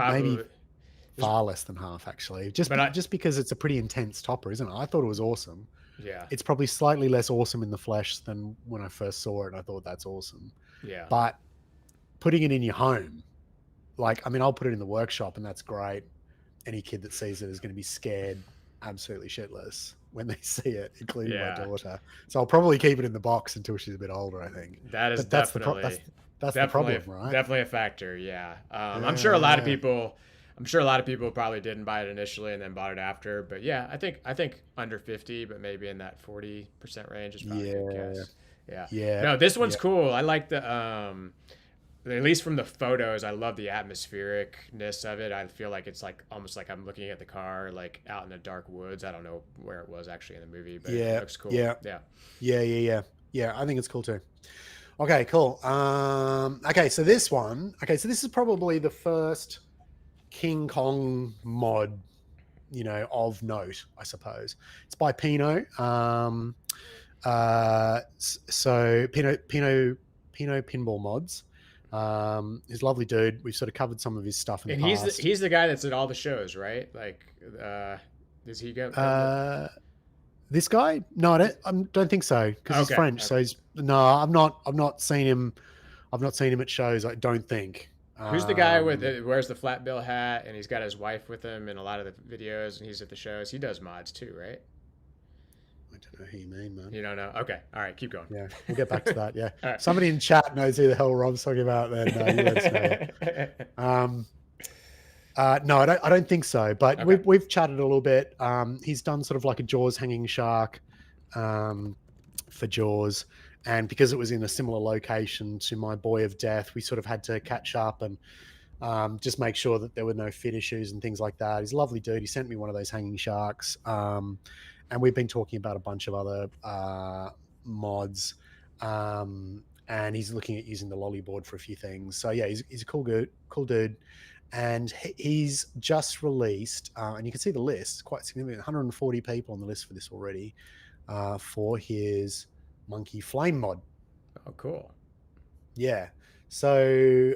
far less than half actually. Just because it's a pretty intense topper, isn't it? I thought it was awesome. Yeah. It's probably slightly less awesome in the flesh than when I first saw it. I thought that's awesome. Yeah. But putting it in your home, I'll put it in the workshop, and that's great. Any kid that sees it is going to be scared absolutely shitless when they see it, including my daughter. So I'll probably keep it in the box until she's a bit older, I think. That's the problem, right? Definitely a factor. Yeah. I'm sure a lot of people probably didn't buy it initially and then bought it after. But yeah, I think under 50, but maybe in that 40% range is probably a good guess. Yeah. No, this one's cool. I like the at least from the photos, I love the atmosphericness of it. I feel like it's like almost like I'm looking at the car like out in the dark woods. I don't know where it was actually in the movie, but it looks cool. Yeah. I think it's cool too. Okay, cool. Okay, so this one. Okay, so this is probably the first King Kong mod, of note, I suppose. It's by Pino. So Pino Pinball Mods. He's a lovely dude. We've sort of covered some of his stuff in the And past. he's the guy that's at all the shows, right? Like, does he come to? Uh, this guy? No, I don't think so because he's Okay, French. So okay. he's no. I've not seen him. I've not seen him at shows. I don't think. Who's the guy with wears the flat bill hat and he's got his wife with him in a lot of the videos and he's at the shows? He does mods too, right? I don't know who you mean, man. You don't know? Okay, all right, keep going. Yeah, we'll get back to that. Yeah, All right. somebody in chat knows who the hell Rob's talking about. Then you let us know. No, I don't think so. But Okay. we've chatted a little bit. He's done sort of like a Jaws hanging shark for Jaws, and because it was in a similar location to my Boy of Death, we sort of had to catch up and just make sure that there were no fit issues and things like that. He's a lovely dude. He sent me one of those hanging sharks, and we've been talking about a bunch of other mods. And he's looking at using the lolly board for a few things. So yeah, he's a cool dude. And he's just released, and you can see the list, it's quite significant, 140 people on the list for this already, for his Monkey Flame mod. Oh, cool. Yeah. So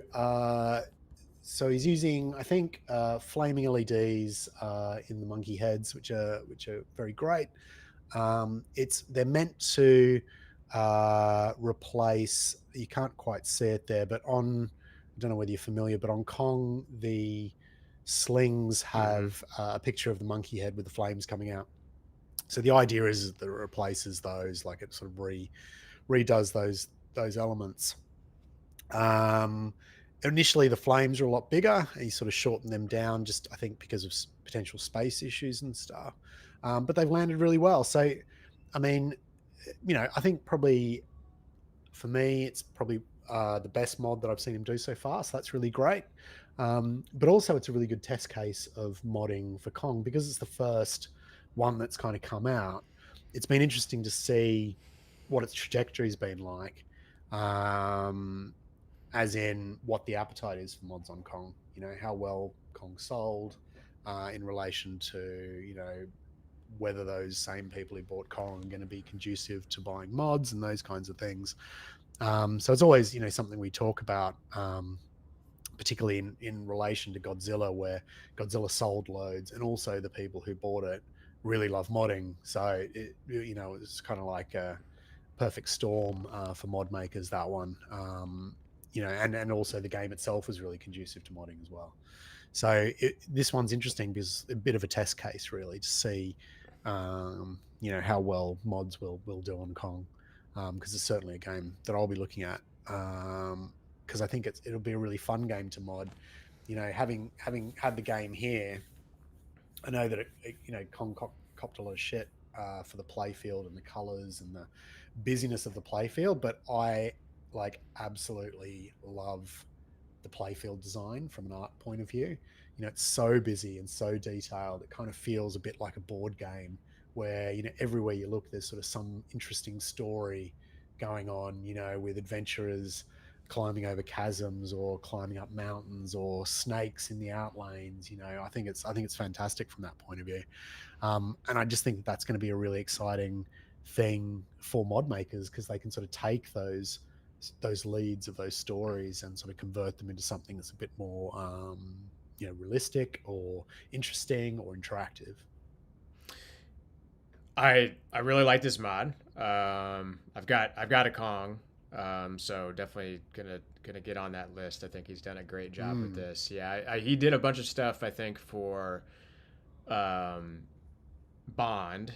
he's using, I think, flaming LEDs in the monkey heads, which are very great. They're meant to replace. You can't quite see it there, but I don't know whether you're familiar, but on Kong, the slings have a picture of the monkey head with the flames coming out. So the idea is that it replaces those, like it sort of redoes those elements. Initially, the flames are a lot bigger. He sort of shortened them down, just I think because of potential space issues and stuff. But they've landed really well. So, I mean, I think probably for me, it's probably the best mod that I've seen him do so far. So that's really great. But also, it's a really good test case of modding for Kong because it's the first one that's kind of come out. It's been interesting to see what its trajectory's been like, as in what the appetite is for mods on Kong. How well Kong sold in relation to whether those same people who bought Kong are going to be conducive to buying mods and those kinds of things. So it's always something we talk about, particularly in relation to Godzilla, where Godzilla sold loads, and also the people who bought it really love modding. So it's kind of like a perfect storm for mod makers, that one. And also the game itself was really conducive to modding as well. So this one's interesting because a bit of a test case, really, to see how well mods will do on Kong, because it's certainly a game that I'll be looking at, because I think it'll be a really fun game to mod. Having had the game here, I know that Kong copped a lot of shit for the playfield and the colors and the busyness of the playfield, but I absolutely love the playfield design from an art point of view. It's so busy and so detailed. It kind of feels a bit like a board game where everywhere you look there's sort of some interesting story going on, with adventurers climbing over chasms or climbing up mountains or snakes in the outlanes. I think it's fantastic from that point of view. And I just think that's going to be a really exciting thing for mod makers, because they can sort of take those leads of those stories and sort of convert them into something that's a bit more realistic or interesting or interactive. I really like this mod. I've got a Kong, so definitely gonna get on that list. I think he's done a great job with this. Yeah, he did a bunch of stuff I think for Bond,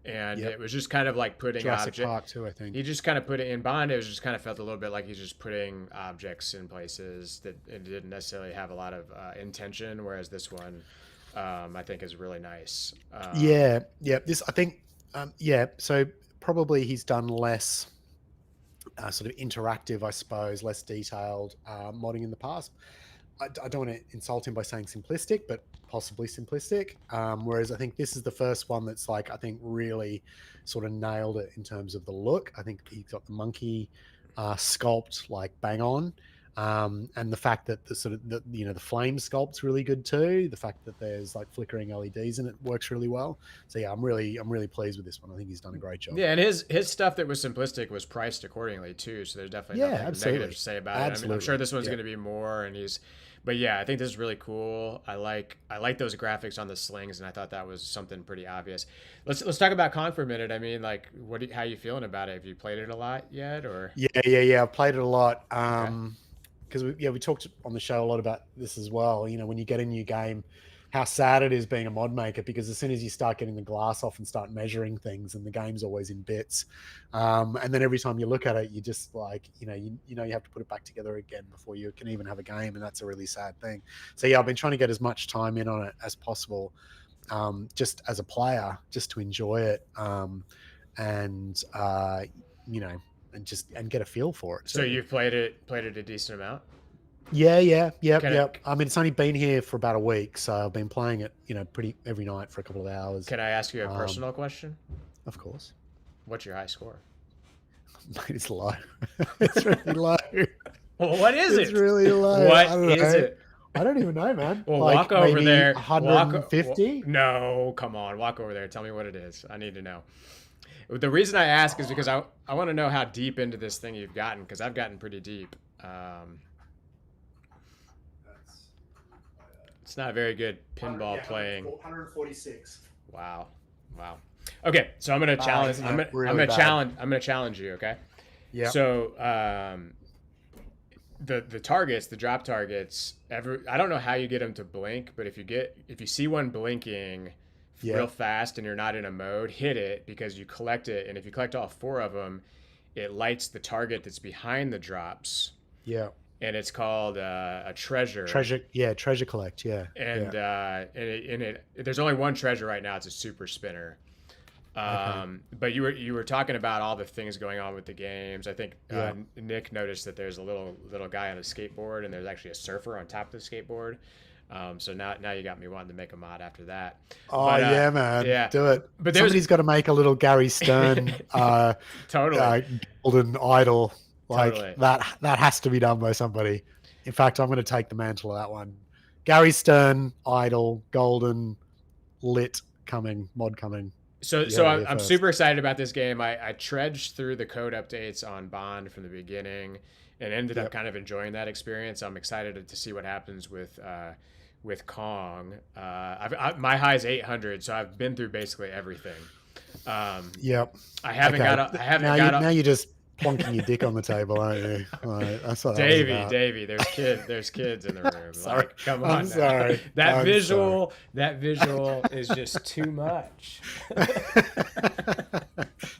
and it was just kind of like putting Jurassic Park too, I think. He just kind of put it in Bond. It was just kind of felt a little bit like he's just putting objects in places that it didn't necessarily have a lot of intention. Whereas this one, I think, is really nice. This I think, So probably he's done less sort of interactive, I suppose, less detailed modding in the past. I don't want to insult him by saying simplistic, but possibly simplistic. Whereas I think this is the first one that's I think really sort of nailed it in terms of the look. I think he's got the monkey sculpt like bang on. And the fact that the sort of the flame sculpt's really good too. The fact that there's like flickering LEDs and it works really well. So yeah, I'm really pleased with this one. I think he's done a great job. Yeah, and his stuff that was simplistic was priced accordingly too. So there's definitely Yeah, nothing absolutely. negative to say about it. I mean, I'm Absolutely. sure this one's Yeah. going to be more, and but yeah, I think this is really cool. I like those graphics on the slings, and I thought that was something pretty obvious. Let's talk about Kong for a minute. I mean, like, how you feeling about it? Have you played it a lot yet, or? Yeah. I've played it a lot. Okay. Because we talked on the show a lot about this as well. When you get a new game, how sad it is being a mod maker, because as soon as you start getting the glass off and start measuring things, and the game's always in bits, and then every time you look at it, you just like you have to put it back together again before you can even have a game, and that's a really sad thing. So yeah, I've been trying to get as much time in on it as possible, just as a player, just to enjoy it, and and get a feel for it. So you've played it a decent amount. Yep. I mean, it's only been here for about a week, so I've been playing it, pretty every night for a couple of hours. Can I ask you a personal question? Of course. What's your high score? Mate, it's low. It's really low. Well, what is it? It's really low. What is it? I don't even know, man. Well, walk over there. 150? No, come on. Walk over there. Tell me what it is. I need to know. The reason I ask is because I want to know how deep into this thing you've gotten, because I've gotten pretty deep. It's not very good pinball playing. 146. Wow. Okay, so I'm gonna challenge. I'm gonna challenge you. Okay. Yeah. So the targets, the drop targets. I don't know how you get them to blink, but if you see one blinking real fast and you're not in a mode, hit it, because you collect it, and if you collect all 4 of them, it lights the target that's behind the drops. Yeah. And it's called a treasure. Treasure collect. Yeah. And there's only one treasure right now. It's a super spinner. But you were talking about all the things going on with the games. I think Nick noticed that there's a little guy on a skateboard, and there's actually a surfer on top of the skateboard. So now you got me wanting to make a mod after that. Yeah, man. Yeah. Do it. But somebody's got to make a little Gary Stern totally golden idol. Like totally. that has to be done by somebody. In fact, I'm going to take the mantle of that one. Gary Stern, idol, golden, lit mod coming. So I'm super excited about this game. I trudged through the code updates on Bond from the beginning, and ended up kind of enjoying that experience. I'm excited to see what happens with Kong. My high is 800, so I've been through basically everything. Yep. I haven't got. Now you're just plonking your dick on the table, aren't you? Right, that's what Davey, there's kids in the room. Sorry. Like, come on. I'm sorry. That visual is just too much.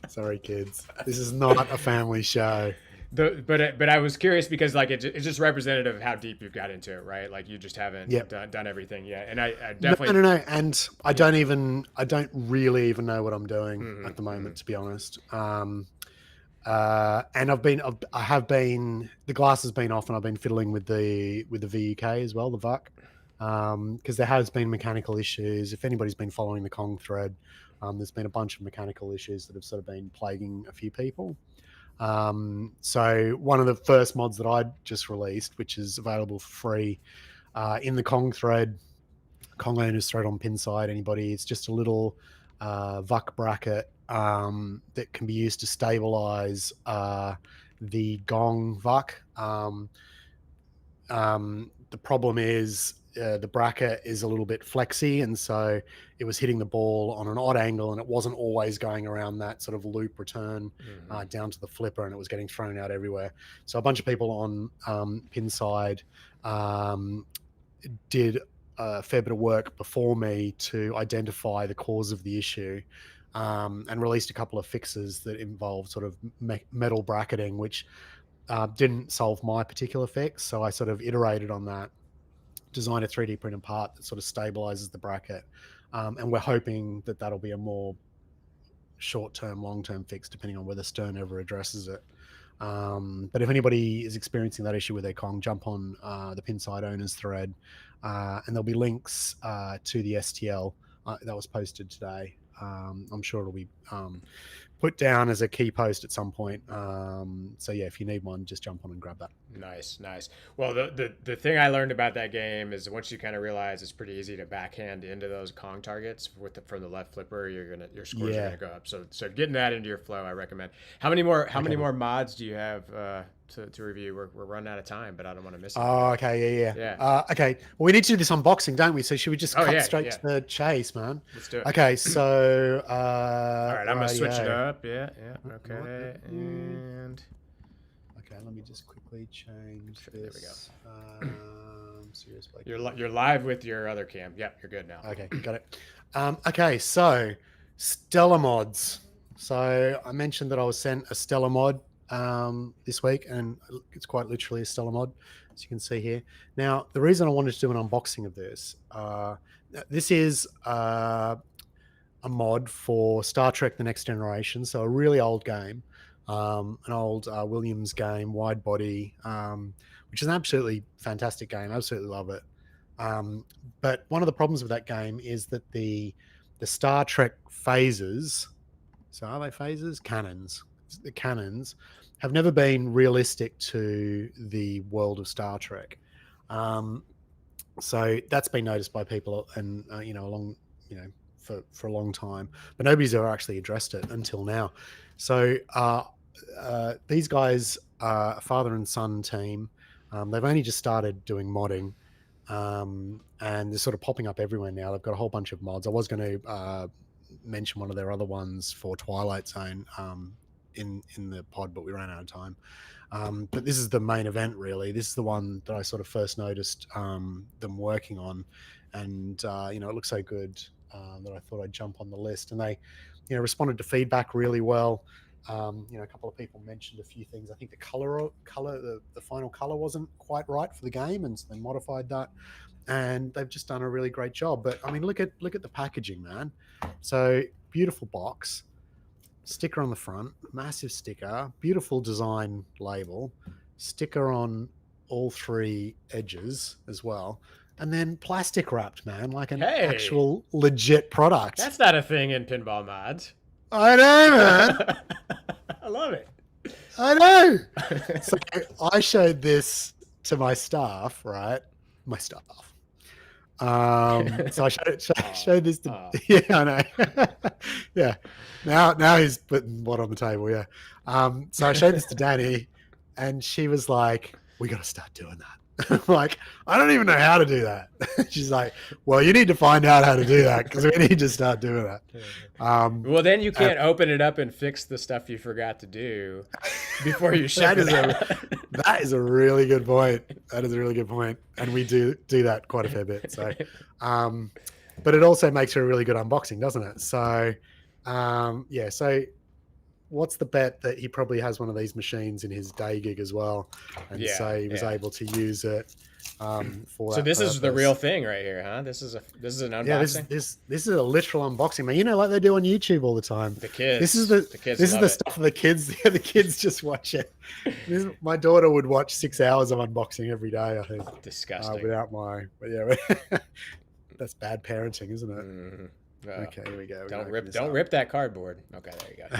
Sorry, kids. This is not a family show. But I was curious because like it's just representative of how deep you've got into it, right? Like you just haven't done everything yet. And I definitely no. And I don't really even know what I'm doing at the moment, to be honest. And I have been, the glass has been off, and I've been fiddling with the VUK as well, the VUK, because there has been mechanical issues. If anybody's been following the Kong thread, there's been a bunch of mechanical issues that have sort of been plaguing a few people. So one of the first mods that I just released, which is available for free in the Kong thread, Kong owners thread on Pinside, anybody, it's just a little VUK bracket that can be used to stabilize the Gong VUK. The problem is the bracket is a little bit flexy, and so it was hitting the ball on an odd angle, and it wasn't always going around that sort of loop return down to the flipper, and it was getting thrown out everywhere. So a bunch of people on Pinside did a fair bit of work before me to identify the cause of the issue, and released a couple of fixes that involved sort of metal bracketing, which didn't solve my particular fix. So I sort of iterated on that, designed a 3D printed part that sort of stabilizes the bracket. And we're hoping that that'll be a more short-term, long-term fix, depending on whether Stern ever addresses it. But if anybody is experiencing that issue with their Kong, jump on the Pinside owners thread, and there'll be links to the STL that was posted today. I'm sure it'll be put down as a key post at some point. So yeah, if you need one, just jump on and grab that. Nice. Well, the thing I learned about that game is once you kind of realize it's pretty easy to backhand into those Kong targets from the left flipper, your scores are gonna go up. So getting that into your flow, I recommend. How many more mods do you have to review? We're running out of time, but I don't want to miss it. Oh, okay, yeah. Okay, well, we need to do this unboxing, don't we? So should we just cut straight to the chase, man? Let's do it. Okay, so all right, I'm gonna switch it up. Yeah. Okay, and. Okay, let me just quickly change this. There we go. You're live with your other cam. Yep, you're good now. Okay, got it. Okay, so Stellar mods. So I mentioned that I was sent a Stellar mod this week, and it's quite literally a Stellar mod, as you can see here. Now, the reason I wanted to do an unboxing of this is a mod for Star Trek: The Next Generation, so a really old game. An old Williams game, wide body, which is an absolutely fantastic game. I absolutely love it. But one of the problems with that game is that the Star Trek phases, so are they phases? Cannons. The cannons have never been realistic to the world of Star Trek. So that's been noticed by people and, for a long time, but nobody's ever actually addressed it until now. So these guys are a father and son team. They've only just started doing modding, and they're sort of popping up everywhere now. They've got a whole bunch of mods. I was going to mention one of their other ones for Twilight Zone in the pod, but we ran out of time. But this is the main event, really. This is the one that I sort of first noticed them working on, and it looks so good that I thought I'd jump on the list. And they responded to feedback really well. A couple of people mentioned a few things. I think the final color wasn't quite right for the game, and so they modified that. And they've just done a really great job. But I mean, look at the packaging, man. So beautiful box, sticker on the front, massive sticker, beautiful design label, sticker on all three edges as well, and then plastic wrapped, man, like an actual legit product. That's not a thing in pinball mods. I know, man. I love it. I know. So I showed this to my staff, right? My staff. So I showed this to. Yeah, I know. Yeah. Now he's putting what on the table. Yeah. So I showed this to Danny, and she was like, "We got to start doing that." I'm like, I don't even know how to do that. She's like, well, you need to find out how to do that because we need to start doing that. Well, then you can't open it up and fix the stuff you forgot to do before you ship it out. That is a really good point. That is a really good point. And we do that quite a fair bit. So, but it also makes for a really good unboxing, doesn't it? So, so what's the bet that he probably has one of these machines in his day gig as well, and so he was able to use it for. So this is the real thing right here, huh? This is an unboxing. Yeah, this is a literal unboxing, man. Like they do on YouTube all the time. The kids. This is the stuff the kids. The kids just watch it. My daughter would watch 6 hours of unboxing every day. I think. Disgusting. But yeah, that's bad parenting, isn't it? Mm-hmm. Okay, here we go. Don't rip that cardboard. Okay, there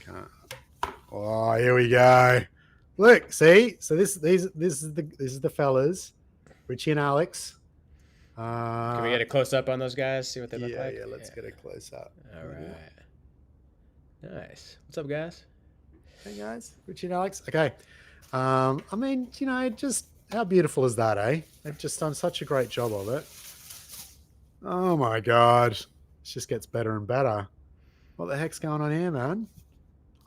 you go. Oh, here we go. Look, see. So this is the fellas, Richie and Alex. Can we get a close up on those guys? See what they look like. Yeah, let's get a close up. All right. Nice. What's up, guys? Hey guys, Richie and Alex. Okay. I mean, just how beautiful is that, eh? They've just done such a great job of it. Oh my God. It just gets better and better. What the heck's going on here, man?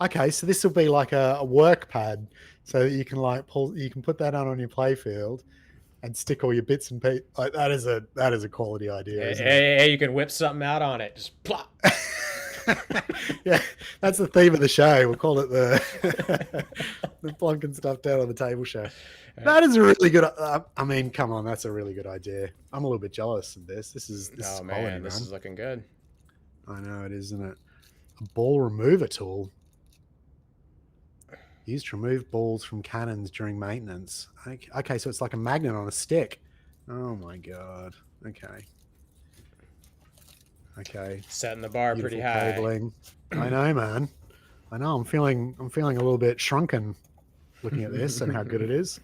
Okay, so this will be like a work pad so that you can put that on your playfield and stick all your bits and pieces. Like that is a quality idea. Hey, you can whip something out on it. Just plop. Yeah, that's the theme of the show. We'll call it the plunking stuff down on the table show. That is a really good. I mean, come on, that's a really good idea. I'm a little bit jealous of this. This is quality, man. This is looking good. I know it is, isn't it? A ball remover tool used to remove balls from cannons during maintenance. Okay, so it's like a magnet on a stick. Oh my God. Okay. Okay. Setting the bar Beautiful pretty high. cabling. I know, man. I know. I'm feeling a little bit shrunken looking at this and how good it is.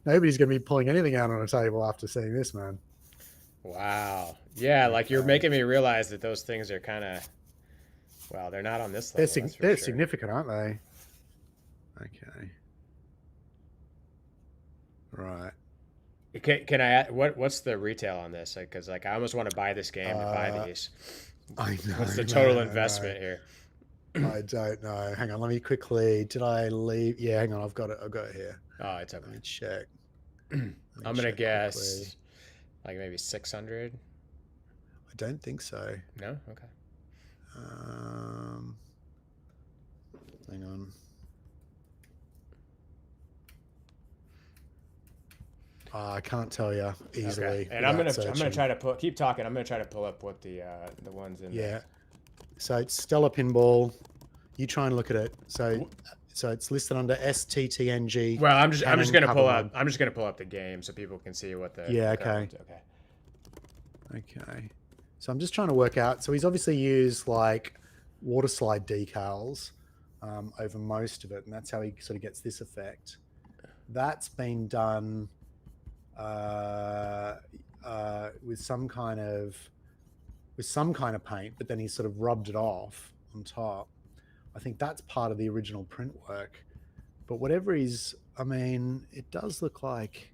Nobody's going to be pulling anything out on a table after seeing this, man. Wow. Yeah, like you're Okay. making me realize that those things are kind of, well, they're not on this level. That's for They're sure. significant, aren't they? Okay. Right. Can I? What's the retail on this? Because like I almost want to buy this game to buy these. I know. What's the total man, investment here? I don't know. Hang on. Let me quickly. Did I leave? Yeah. Hang on. I've got it here. Oh, it's okay. Let me check. I'm gonna guess like maybe 600. I don't think so. No. Okay. Hang on. I can't tell you easily. Okay. And I'm gonna try to keep talking. I'm gonna try to pull up what the ones in. Yeah. So it's Stellar Pinball. You try and look at it. So it's listed under STTNG. Well, I'm just gonna pull up. I'm just gonna pull up the game so people can see what the. Yeah. Okay. Okay. So I'm just trying to work out. So he's obviously used like water slide decals over most of it, and that's how he sort of gets this effect. That's been done with some kind of paint, but then he sort of rubbed it off on top. I think that's part of the original print work. But whatever he's, I mean, it does look like,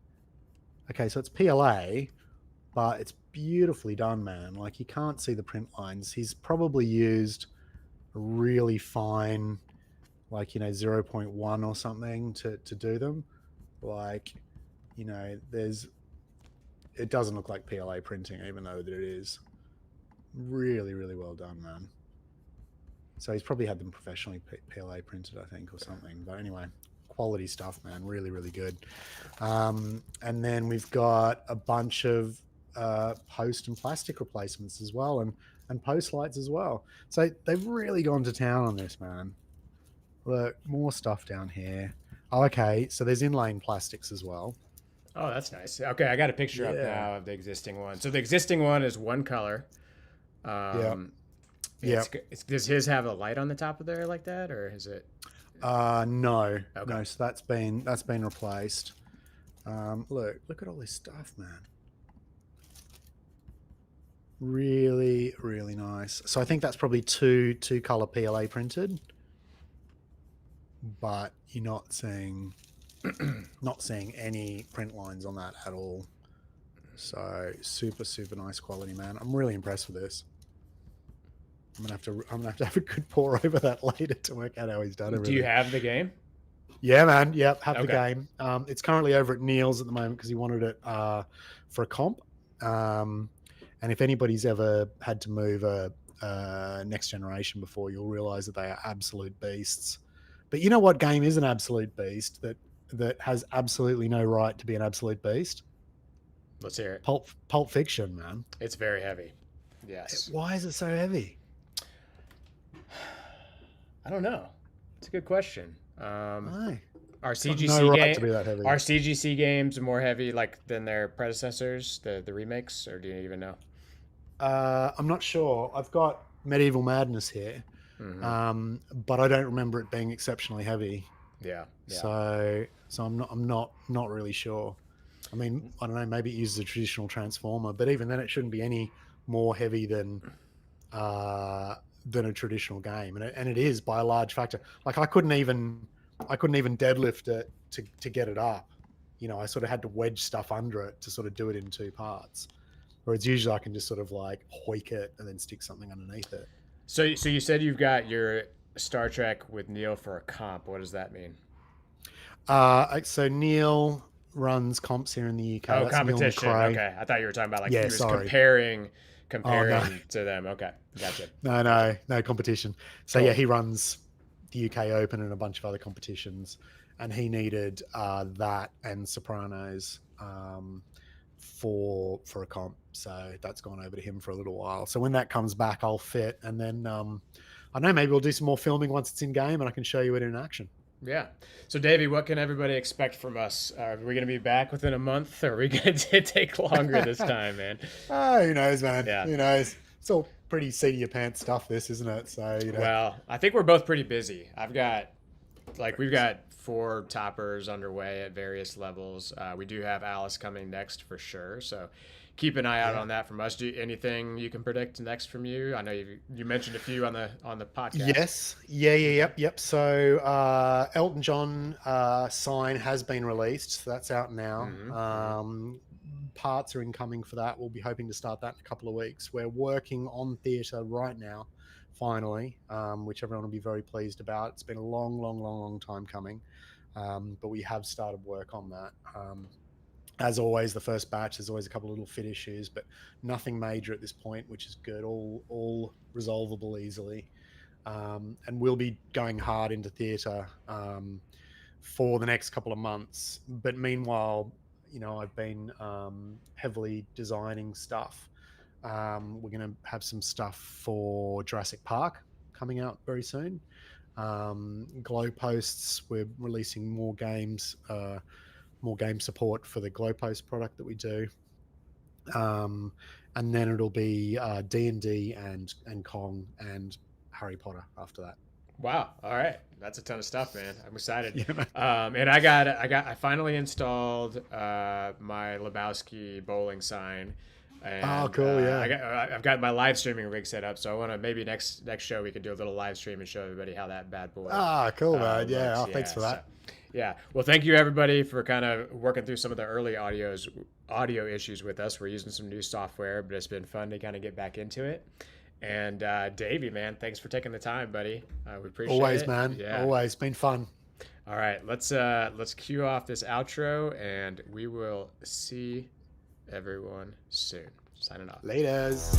okay, so it's PLA, but it's beautifully done, man. Like you can't see the print lines. He's probably used a really fine, like, 0.1 or something to do them. Like, it doesn't look like PLA printing, even though it is. Really, really well done, man. So he's probably had them professionally PLA printed, I think, or something. But anyway, quality stuff, man. Really, really good. And then we've got a bunch of post and plastic replacements as well, and post lights as well. So they've really gone to town on this, man. Look, more stuff down here. Oh, okay. So there's inlane plastics as well. Oh, that's nice. Okay, I got a picture up now of the existing one. So the existing one is one color. Does his have a light on the top of there like that, or is it? No. Okay. No. So that's been replaced. Look at all this stuff, man. Really, really nice. So I think that's probably two color PLA printed, but you're not seeing any print lines on that at all. So super, super nice quality, man. I'm really impressed with this. I'm gonna have to have a good pour over that later to work out how he's done everything. Do you have the game? Yeah, man. Yep, have the game. It's currently over at Neil's at the moment because he wanted it for a comp. And if anybody's ever had to move a next generation before, you'll realize that they are absolute beasts. But you know what game is an absolute beast that has absolutely no right to be an absolute beast? Let's hear it. Pulp Fiction, man. It's very heavy. Yes. Why is it so heavy? I don't know. It's a good question. Why? Our CGC games more heavy than their predecessors, the remakes, or do you even know? I'm not sure. I've got Medieval Madness here, but I don't remember it being exceptionally heavy. Yeah. So I'm not really sure. I mean, I don't know. Maybe it uses a traditional transformer, but even then, it shouldn't be any more heavy than a traditional game, and it is by a large factor. Like I couldn't even deadlift it to get it up. I sort of had to wedge stuff under it to sort of do it in two parts. Whereas usually I can just sort of like hoik it and then stick something underneath it. So you said you've got your Star Trek with Neil for a comp. What does that mean? So Neil runs comps here in the UK. Oh, that's competition. Okay, I thought you were talking about he was comparing to them. Okay, gotcha. No competition. So cool. Yeah, he runs the UK Open and a bunch of other competitions, and he needed that and Sopranos for a comp. So that's gone over to him for a little while. So when that comes back, I'll fit, and then I don't know, maybe we'll do some more filming once it's in game, and I can show you it in action. Yeah. So, Davey, what can everybody expect from us? Are we going to be back within a month, or are we going to take longer this time, man? Oh, who knows, man? Yeah. Who knows? it's all pretty seat of your pants stuff, this, isn't it? So, Well, I think we're both pretty busy. We've got 4 toppers underway at various levels. We do have Alice coming next for sure. So keep an eye out on that from us. Anything you can predict next from you? I know you mentioned a few on the podcast. Yes. Yep. So Elton John sign has been released. So that's out now. Parts are incoming for that. We'll be hoping to start that in a couple of weeks. We're working on theatre right now, finally, which everyone will be very pleased about. It's been a long time coming, but we have started work on that. As always, the first batch, there's always a couple of little fit issues, but nothing major at this point, which is good. All resolvable easily. And we'll be going hard into theatre for the next couple of months. But meanwhile, I've been heavily designing stuff. We're going to have some stuff for Jurassic Park coming out very soon. Glow posts, we're releasing more games, more game support for the Glow Post product that we do. And then it'll be D&D and Kong and Harry Potter after that. Wow! All right, that's a ton of stuff, man. I'm excited. And I finally installed my Lebowski bowling sign. And, cool! Yeah, I've got my live streaming rig set up, so I want to maybe next show we can do a little live stream and show everybody how that bad boy. Cool, man. Yeah, thanks for that. So, well, thank you everybody for kind of working through some of the early audio issues with us. We're using some new software, but it's been fun to kind of get back into it. And Davey, man, thanks for taking the time, buddy. We appreciate it. Always, man. Yeah. Always been fun. All right, let's cue off this outro, and we will see everyone soon. Signing off. Laters.